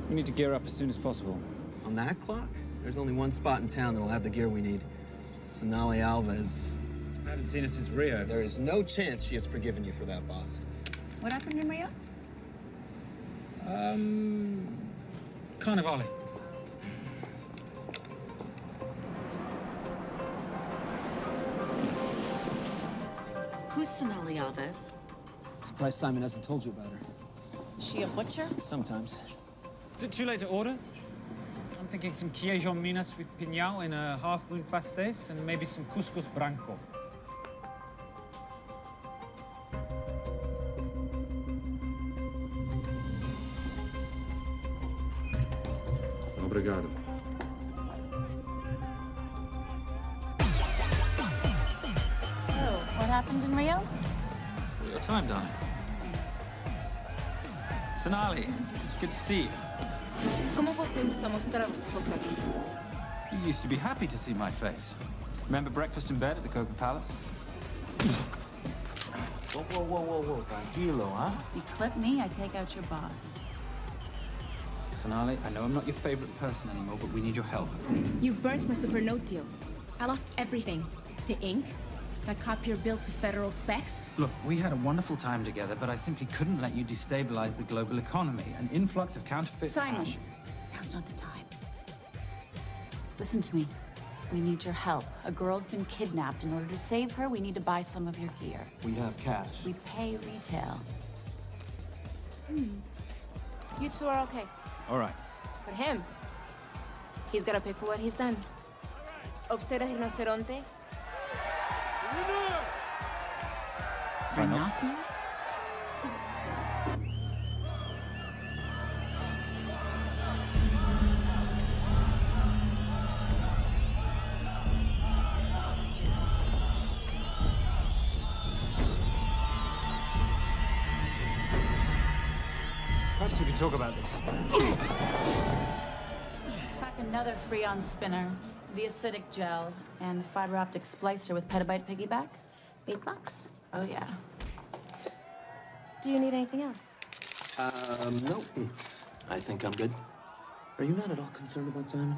Speaker 8: We need to gear up as soon as possible.
Speaker 12: On that clock? There's only one spot in town that'll have the gear we need. Sonali Alves.
Speaker 8: I haven't seen her since Rio.
Speaker 12: There is no chance she has forgiven you for that, boss.
Speaker 17: What happened in Rio?
Speaker 8: Carnivale.
Speaker 17: Who's Sonali Alves?
Speaker 12: Surprised Simon hasn't told you about her.
Speaker 17: Is she a butcher?
Speaker 12: Sometimes.
Speaker 8: Is it too late to order? I'm thinking some queijo minas with piñao in a half-moon pastéis and maybe some couscous branco.
Speaker 24: Obrigado.
Speaker 17: Oh, what happened in Rio?
Speaker 8: For your time, darling. Sonali, good to see you.
Speaker 16: Como você usa mostrar o seu rosto aqui?
Speaker 8: You used to be happy to see my face. Remember breakfast in bed at the Coca Palace?
Speaker 12: Whoa, tranquilo, huh?
Speaker 17: You clip me, I take out your boss.
Speaker 8: Sonali, I know I'm not your favorite person anymore, but we need your help.
Speaker 16: You burnt my super note deal. I lost everything. The ink, that copier built to federal specs.
Speaker 8: Look, we had a wonderful time together, but I simply couldn't let you destabilize the global economy. An influx of counterfeit
Speaker 17: Simon,
Speaker 8: cash.
Speaker 17: now's not the time. Listen to me. We need your help. A girl's been kidnapped. In order to save her, we need to buy some of your gear.
Speaker 12: We have cash.
Speaker 17: We pay retail.
Speaker 16: You two are okay.
Speaker 8: All right.
Speaker 16: But him, he's gotta pay for what he's done. Optera rinoceronte.
Speaker 17: Rhinoceros?
Speaker 8: Perhaps we could talk about this.
Speaker 17: Let's pack another Freon spinner, the acidic gel, and the fiber optic splicer with petabyte piggyback. $8? Oh, yeah.
Speaker 16: Do you need anything else?
Speaker 12: Nope. I think I'm good. Are you not at all concerned about Simon?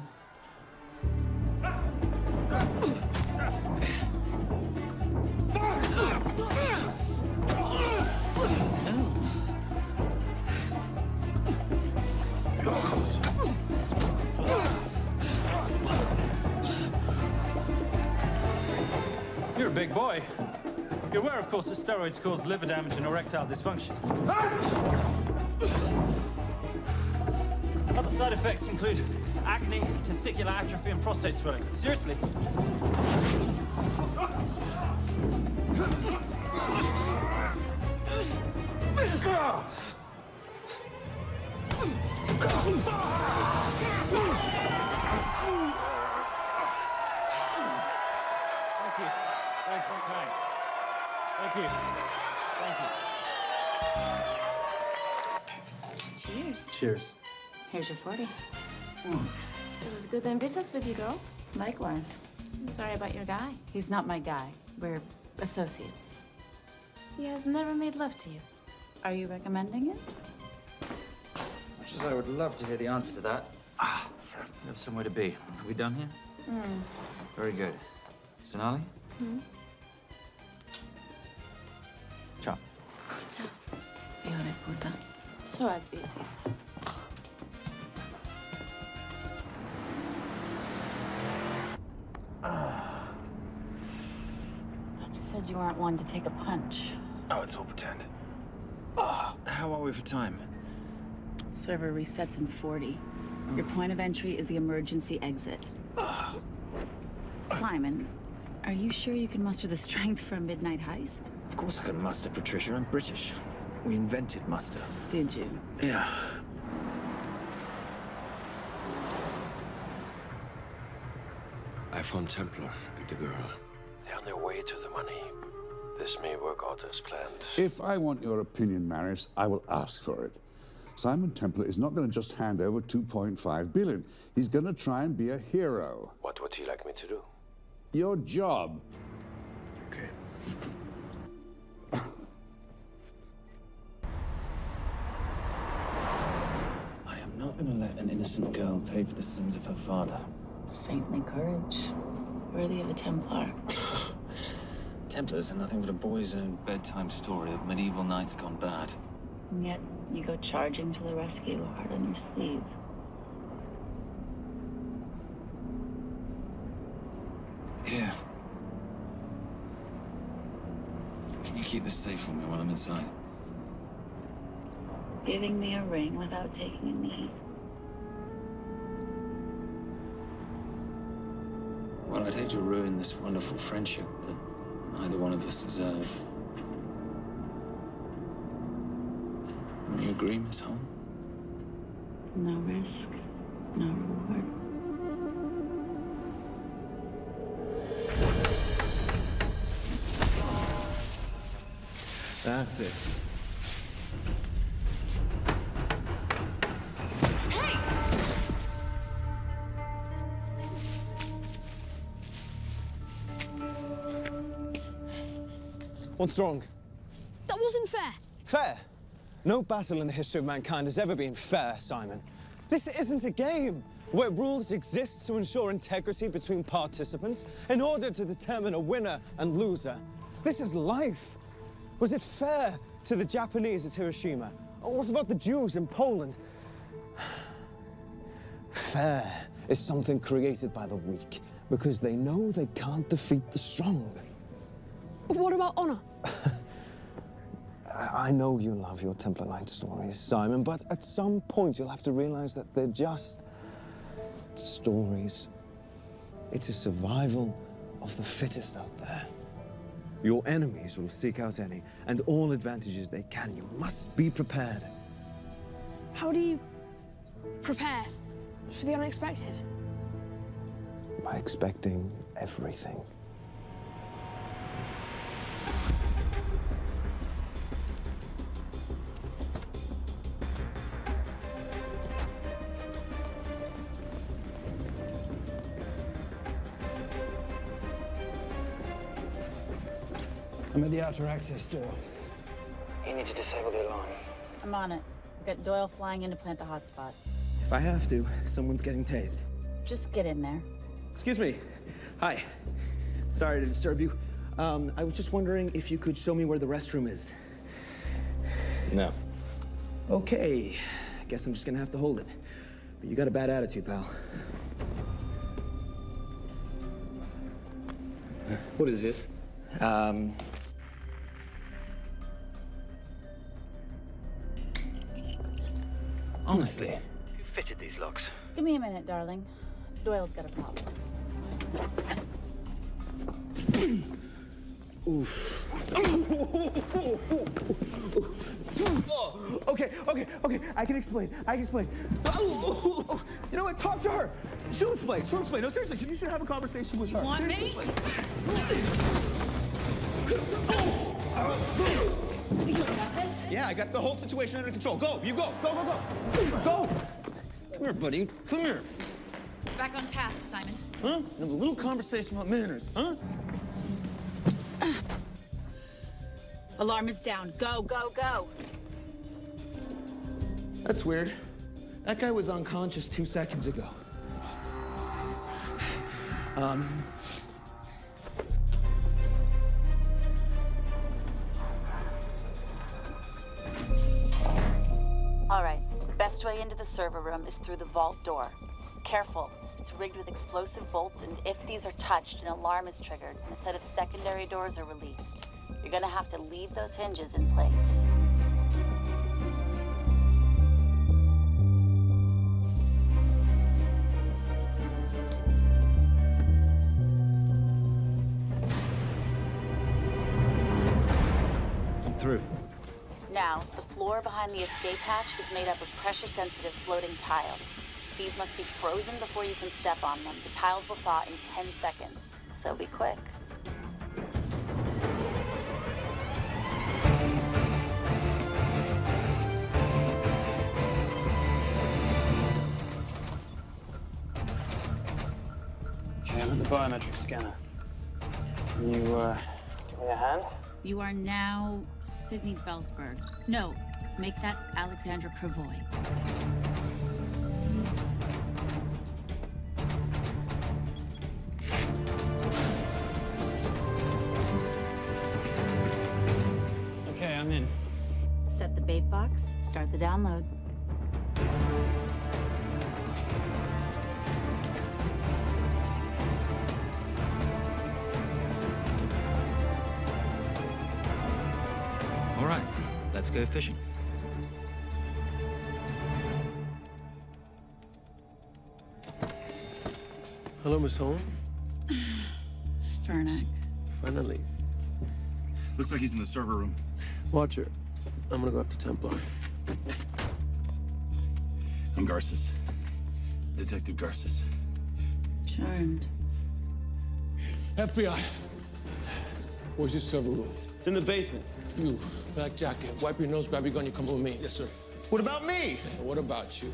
Speaker 8: You're a big boy. You're aware, of course, that steroids cause liver damage and erectile dysfunction. Other side effects include acne, testicular atrophy, and prostate swelling. Seriously. Thank you. Thank you. Thank you. Thank you.
Speaker 17: Cheers.
Speaker 12: Cheers.
Speaker 17: Here's your 40.
Speaker 16: It was good doing business with you, girl.
Speaker 17: Likewise.
Speaker 16: I'm sorry about your guy.
Speaker 17: He's not my guy. We're associates.
Speaker 16: He has never made love to you.
Speaker 17: Are you recommending it?
Speaker 8: Much as I would love to hear the answer to that. We have somewhere to be. Are we done here? Very good. Sonali? Ciao.
Speaker 17: Ciao. Hijo de puta. So as veces. But you said you weren't one to take a punch.
Speaker 8: Oh, it's all pretend. How are we for time?
Speaker 17: Server resets in 40. Your point of entry is the emergency exit. Simon, are you sure you can muster the strength for a midnight heist?
Speaker 8: Of course I can muster, Patricia. I'm British. We invented muster.
Speaker 17: Did you?
Speaker 8: Yeah.
Speaker 14: I found Templar and the girl. They're on their way to the money. This may work out as planned.
Speaker 13: If I want your opinion, Maris, I will ask for it. Simon Templar is not going to just hand over 2.5 billion. He's going to try and be a hero.
Speaker 14: What would he like me to do?
Speaker 13: Your job.
Speaker 14: Okay.
Speaker 7: I am not going to let an innocent girl pay for the sins of her father.
Speaker 17: Saintly courage. Worthy of a Templar.
Speaker 7: Templars are nothing but a boy's own bedtime story of medieval knights gone bad.
Speaker 17: And yet, you go charging to the rescue, heart on your sleeve.
Speaker 7: Here. Can you keep this safe for me while I'm inside?
Speaker 17: Giving me a ring without taking a knee.
Speaker 7: this wonderful friendship that neither one of us deserve. Would you agree, Miss Holm?
Speaker 17: No risk, no reward.
Speaker 9: That's it. What's wrong?
Speaker 19: That wasn't fair.
Speaker 12: Fair? No battle in the history of mankind has ever been fair, Simon. This isn't a game where rules exist to ensure integrity between participants in order to determine a winner and loser. This is life. Was it fair to the Japanese at Hiroshima? Or what about the Jews in Poland? Fair is something created by the weak because they know they can't defeat the strong.
Speaker 19: But what about honor?
Speaker 12: I know you love your Templar Knight stories, Simon, but at some point you'll have to realize that they're just stories. It's a survival of the fittest out there. Your enemies will seek out any and all advantages they can. You must be prepared.
Speaker 19: How do you prepare for the unexpected?
Speaker 12: By expecting everything.
Speaker 8: I'm at the outer access door.
Speaker 12: You need to disable the alarm.
Speaker 17: I'm on it. I've got Doyle flying in to plant the hotspot.
Speaker 12: If I have to, someone's getting tased.
Speaker 17: Just get in there.
Speaker 12: Excuse me. Hi. Sorry to disturb you. I was just wondering if you could show me where the restroom is.
Speaker 7: No.
Speaker 12: Okay. Guess I'm just gonna have to hold it. But you got a bad attitude, pal.
Speaker 7: What is this?
Speaker 12: Honestly.
Speaker 17: Who fitted these locks? Give me a minute, darling. Doyle's got a problem.
Speaker 12: Oof. Okay. I can explain. You know what? Talk to her. She'll explain. No, seriously, you should have a conversation with her.
Speaker 17: You want me? You got this?
Speaker 12: Yeah, I got the whole situation under control. Go, you go. Go. Go. Come here, buddy. Come here.
Speaker 17: Back on task, Simon.
Speaker 12: Huh? Have a little conversation about manners, huh?
Speaker 17: Alarm is down. Go.
Speaker 12: That's weird. That guy was unconscious 2 seconds ago.
Speaker 17: All right. Best way into the server room is through the vault door. Careful. It's rigged with explosive bolts, and if these are touched, an alarm is triggered, and a set of secondary doors are released. You're gonna have to leave those hinges in place.
Speaker 7: I'm through.
Speaker 17: Now, the floor behind the escape hatch is made up of pressure-sensitive floating tiles. These must be frozen before you can step on them. The tiles will thaw in 10 seconds, so be quick.
Speaker 8: Okay, I'm at the biometric scanner. Can you, give me a hand?
Speaker 17: You are now Sydney Bellsberg. No, make that Alexandra Cravoy.
Speaker 8: Okay, I'm in.
Speaker 17: Set the bait box, start the download.
Speaker 7: All right, let's go fishing.
Speaker 2: Hello, Miss Holm. Finally.
Speaker 6: Looks like he's in the server room.
Speaker 2: Watch her. I'm gonna go after Templar.
Speaker 6: I'm Garces. Detective Garces.
Speaker 17: Charmed.
Speaker 2: FBI. Where's your server room?
Speaker 12: It's in the basement.
Speaker 2: You, black jacket, wipe your nose, grab your gun, you come with me.
Speaker 12: Yes, sir. What about me?
Speaker 2: Yeah, what about you?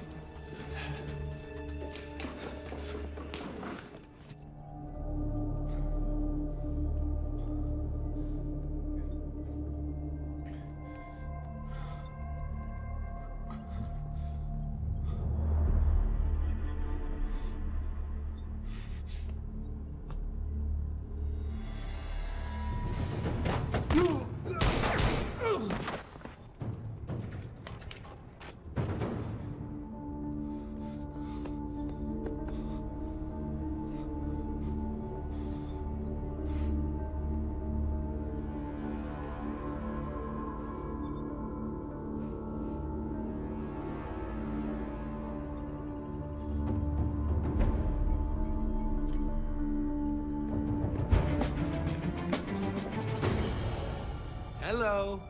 Speaker 1: Hello.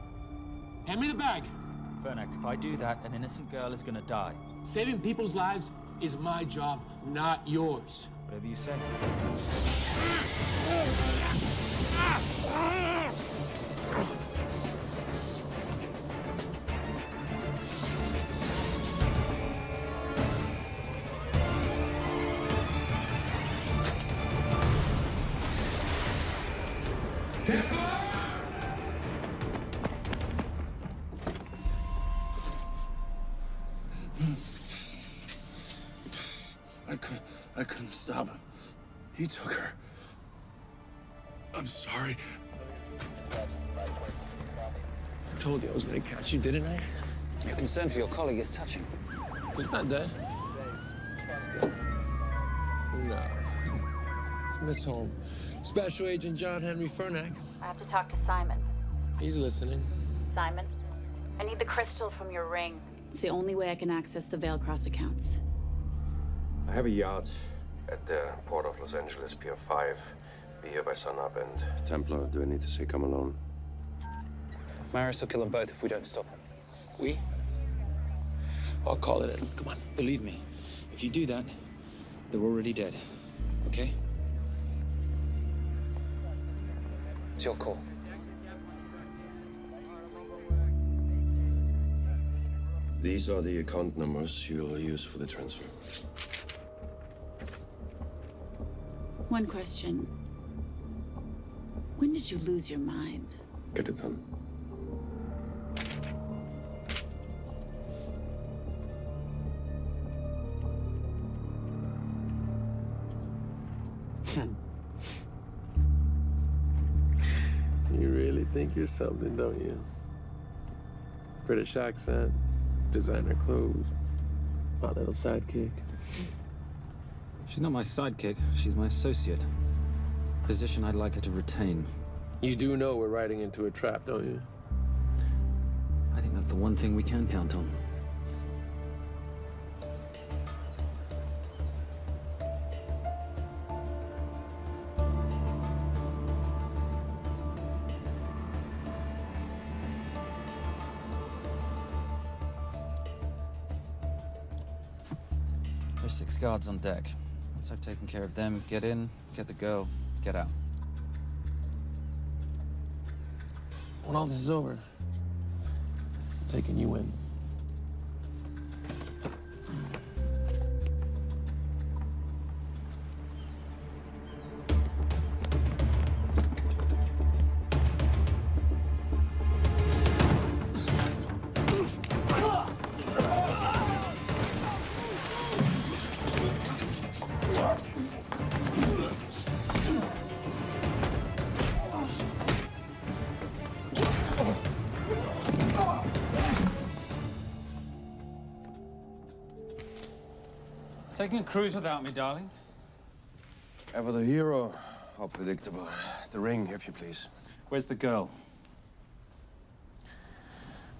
Speaker 18: Hand me the bag.
Speaker 1: Fernak, if I do that, an innocent girl is gonna die.
Speaker 18: Saving people's lives is my job, not yours.
Speaker 1: Whatever you say.
Speaker 6: I couldn't stop him. He took her. I'm sorry.
Speaker 2: I told you I was gonna catch you, didn't I?
Speaker 7: Your concern for your colleague is touching.
Speaker 2: He's not dead. Let's go. No. It's Miss Holmes. Special Agent John Henry Fernak.
Speaker 10: I have to talk to Simon.
Speaker 2: He's listening.
Speaker 10: Simon, I need the crystal from your ring.
Speaker 17: It's the only way I can access the Veilcross accounts.
Speaker 24: I have a yacht at the port of Los Angeles, Pier 5. Be here by sunup, and Templar, do I need to say come alone?
Speaker 7: Maris will kill them both if we don't stop him.
Speaker 2: We? I'll call it in. Come on.
Speaker 8: Believe me, if you do that, they're already dead. Okay?
Speaker 7: It's your call.
Speaker 24: These are the account numbers you'll use for the transfer.
Speaker 17: One question. When did you lose your mind?
Speaker 24: Get it done.
Speaker 2: You really think you're something, don't you? British accent, designer clothes, my little sidekick.
Speaker 8: She's not my sidekick. She's my associate. Position I'd like her to retain.
Speaker 2: You do know we're riding into a trap, don't you?
Speaker 8: I think that's the one thing we can count on. There's 6 guards on deck. Once I've taken care of them, get in, get the girl, get out.
Speaker 2: When all this is over, I'm taking you in.
Speaker 8: Taking a cruise without me, darling?
Speaker 24: Ever the hero? How predictable. The ring, if you please.
Speaker 8: Where's the girl?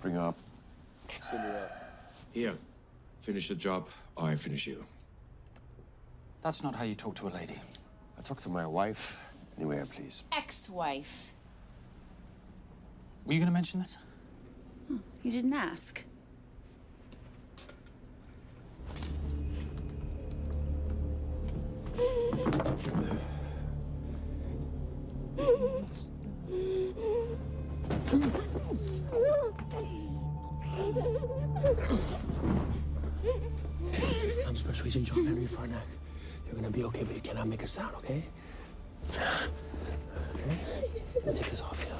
Speaker 24: Bring her up.
Speaker 6: Send her up.
Speaker 24: Here. Finish the job, or I finish you.
Speaker 8: That's not how you talk to a lady.
Speaker 24: I talk to my wife Anywhere, please.
Speaker 17: Ex-wife.
Speaker 8: Were you going to mention this?
Speaker 17: You didn't ask.
Speaker 2: I'm Special Agent John Henry Farnack. You're gonna be okay, but you cannot make a sound, okay? Okay? Let me take this off you.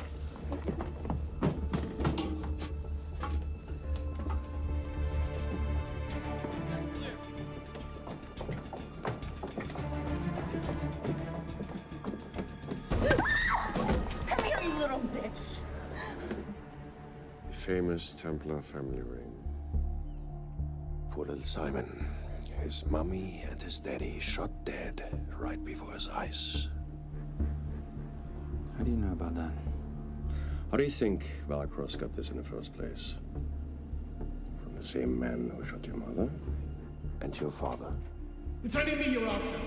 Speaker 17: Come here, you little bitch.
Speaker 24: Famous Templar family ring. Poor little Simon. His mummy and his daddy shot dead right before his eyes.
Speaker 8: How do you know about that?
Speaker 24: How do you think Valacross got this in the first place? From the same man who shot your mother and your father.
Speaker 18: It's only me you're after.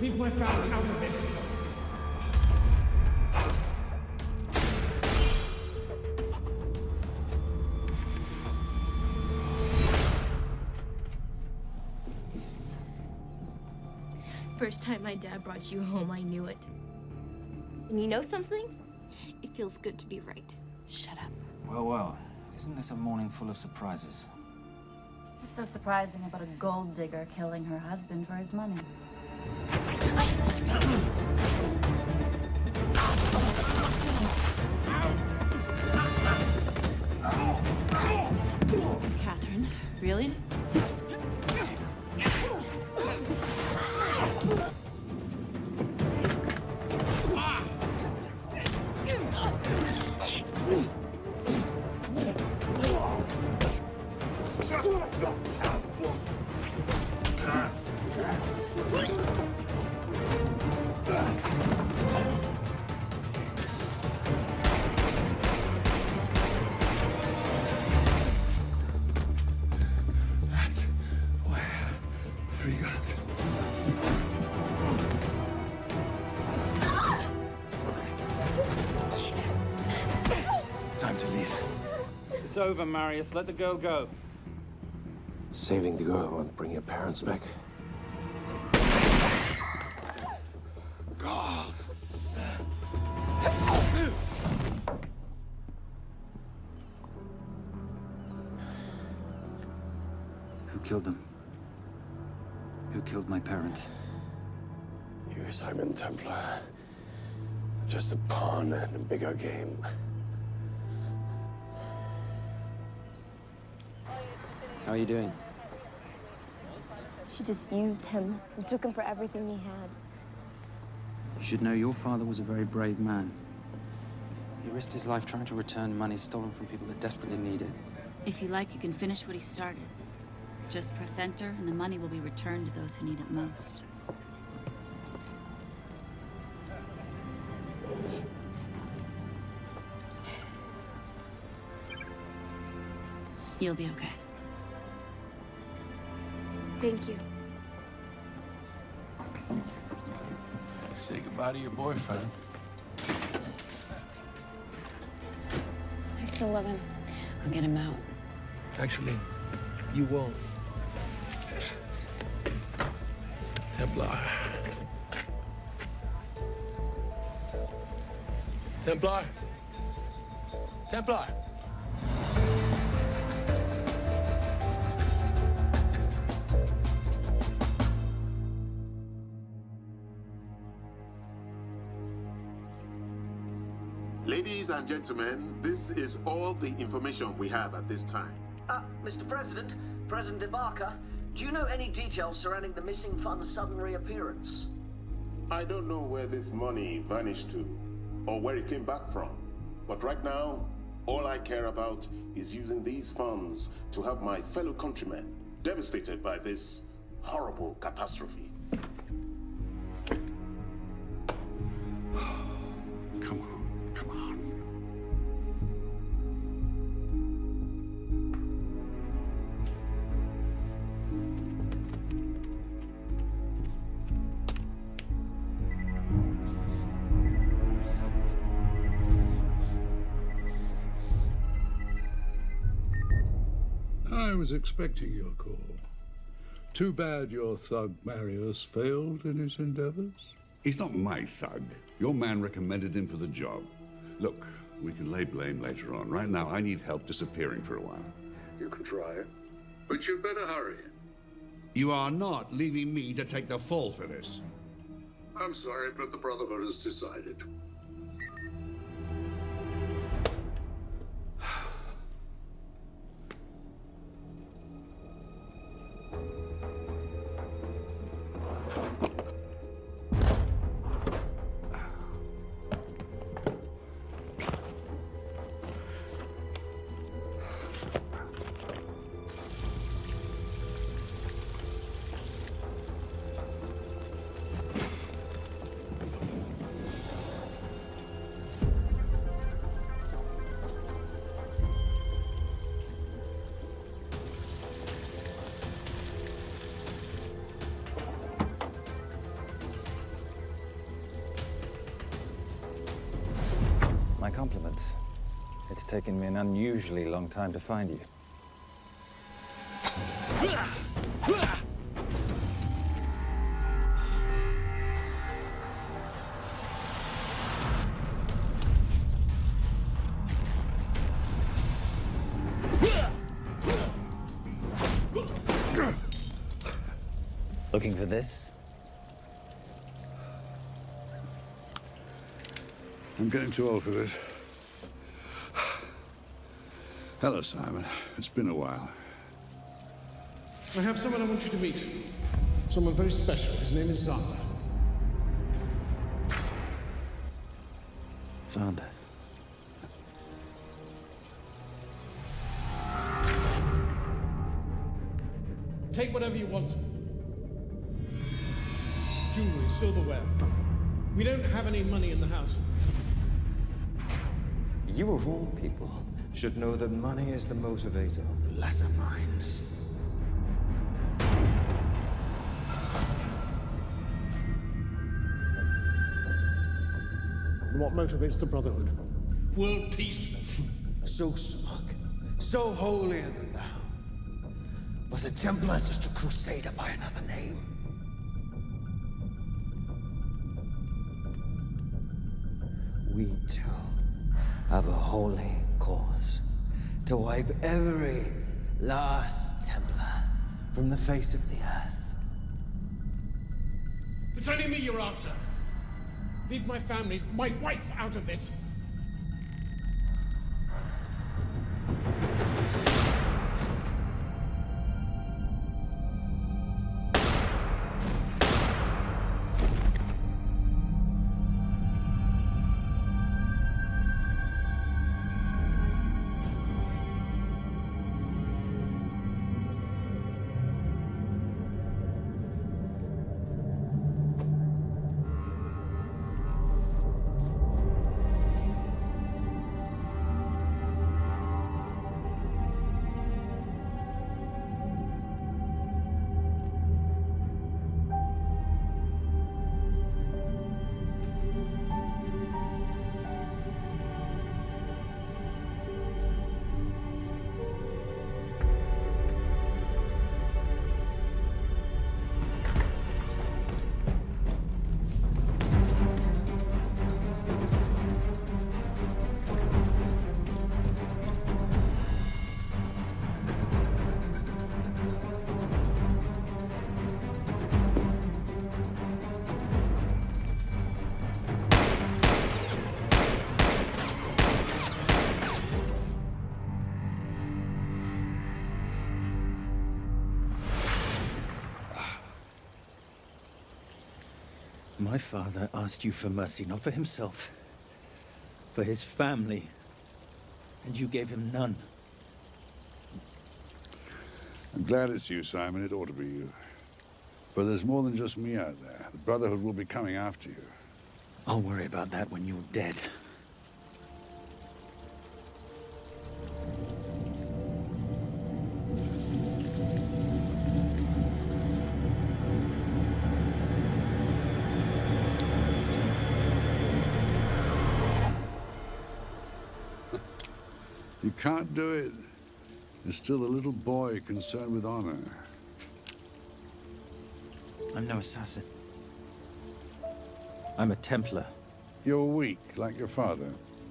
Speaker 18: Leave my family out of this.
Speaker 4: First time my dad brought you home, I knew it. And you know something? It feels good to be right.
Speaker 17: Shut up.
Speaker 8: Well, well. Isn't this a morning full of surprises?
Speaker 17: What's so surprising about a gold digger killing her husband for his money? Catherine, really?
Speaker 3: That's why I have 3 guns. Time to leave.
Speaker 8: It's over, Marius. Let the girl go.
Speaker 24: Saving the girl won't bring your parents back.
Speaker 3: God.
Speaker 8: Who killed them? Who killed my parents?
Speaker 24: You, Simon Templar. Just a pawn in a bigger game.
Speaker 8: How are you doing?
Speaker 4: She just used him and took him for everything he had.
Speaker 8: You should know your father was a very brave man. He risked his life trying to return money stolen from people that desperately need it.
Speaker 17: If you like, you can finish what he started. Just press enter, and the money will be returned to those who need it most. You'll be okay.
Speaker 4: Thank you.
Speaker 2: Say goodbye to your boyfriend.
Speaker 4: I still love him. I'll get him out.
Speaker 2: Actually, you won't. Templar. Templar. Templar.
Speaker 20: Ladies and gentlemen, this is all the information we have at this time.
Speaker 21: Mr. President, President Ibaka, do you know any details surrounding the missing fund's sudden reappearance?
Speaker 20: I don't know where this money vanished to, or where it came back from. But right now, all I care about is using these funds to help my fellow countrymen devastated by this horrible catastrophe.
Speaker 24: Come on, come on.
Speaker 13: I was expecting your call. Too bad your thug Marius failed in his endeavors.
Speaker 5: He's not my thug. Your man recommended him for the job. Look, we can lay blame later on. Right now, I need help disappearing for a while.
Speaker 14: You can try it, but you'd better hurry.
Speaker 5: You are not leaving me to take the fall for this.
Speaker 14: I'm sorry, but the Brotherhood has decided.
Speaker 7: My compliments. It's taken me an unusually long time to find you. Looking for this?
Speaker 13: I'm getting too old for this. Hello, Simon. It's been a while.
Speaker 18: I have someone I want you to meet. Someone very special. His name is Xander.
Speaker 7: Xander.
Speaker 18: Take whatever you want. Jewelry, silverware. We don't have any money in the house.
Speaker 9: You of all people should know that money is the motivator of lesser minds.
Speaker 18: And what motivates the Brotherhood?
Speaker 14: World peace.
Speaker 9: So smug, so holier than thou. But a Templar's just a crusader by another name. We too have a holy cause to wipe every last Templar from the face of the earth.
Speaker 18: It's only me you're after. Leave my family, my wife, out of this.
Speaker 7: My father asked you for mercy, not for himself, for his family, and you gave him none.
Speaker 13: I'm glad it's you, Simon. It ought to be you. But there's more than just me out there. The Brotherhood will be coming after you.
Speaker 7: I'll worry about that when you're dead.
Speaker 13: You can't do it.
Speaker 5: You're still a little boy concerned with honor.
Speaker 7: I'm no assassin. I'm a Templar.
Speaker 5: You're weak, like your father.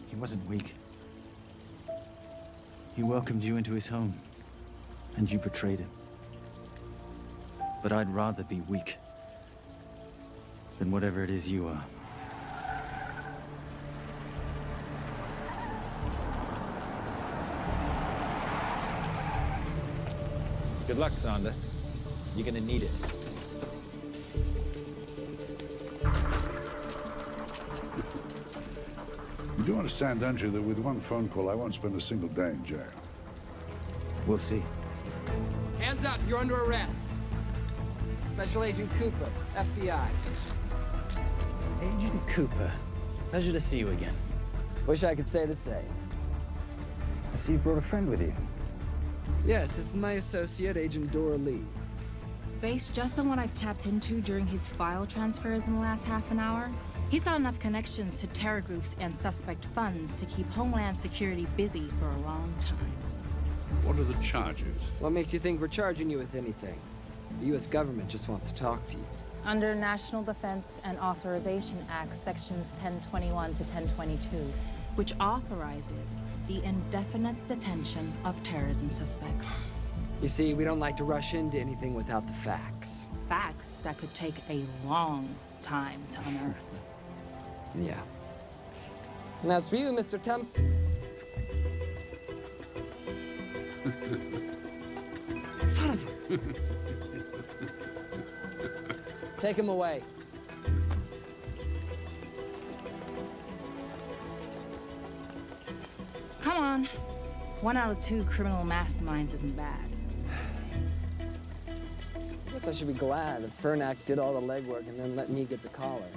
Speaker 7: He wasn't weak. He welcomed you into his home, and you betrayed him. But I'd rather be weak than whatever it is you are. Good luck, Sander. You're gonna need it.
Speaker 5: You do understand, don't you, that with one phone call, I won't spend a single day in jail.
Speaker 7: We'll see.
Speaker 11: Hands up, you're under arrest. Special Agent Cooper, FBI.
Speaker 7: Agent Cooper, pleasure to see you again.
Speaker 11: Wish I could say the same.
Speaker 7: I see you brought a friend with you.
Speaker 11: Yes, this is my associate, Agent Dora Lee.
Speaker 16: Based just on what I've tapped into during his file transfers in the last half an hour, he's got enough connections to terror groups and suspect funds to keep Homeland Security busy for a long time.
Speaker 5: What are the charges?
Speaker 11: What makes you think we're charging you with anything? The U.S. government just wants to talk to you.
Speaker 16: Under National Defense and Authorization Act, sections 1021 to 1022, which authorizes the indefinite detention of terrorism suspects.
Speaker 11: You see, we don't like to rush into anything without the facts.
Speaker 16: Facts that could take a long time to unearth.
Speaker 11: Yeah. And that's for you, Mr. Temp. Son of a... Take him away.
Speaker 16: Come on. 1 out of 2 criminal masterminds isn't bad.
Speaker 11: I guess I should be glad that Fernak did all the legwork and then let me get the collar.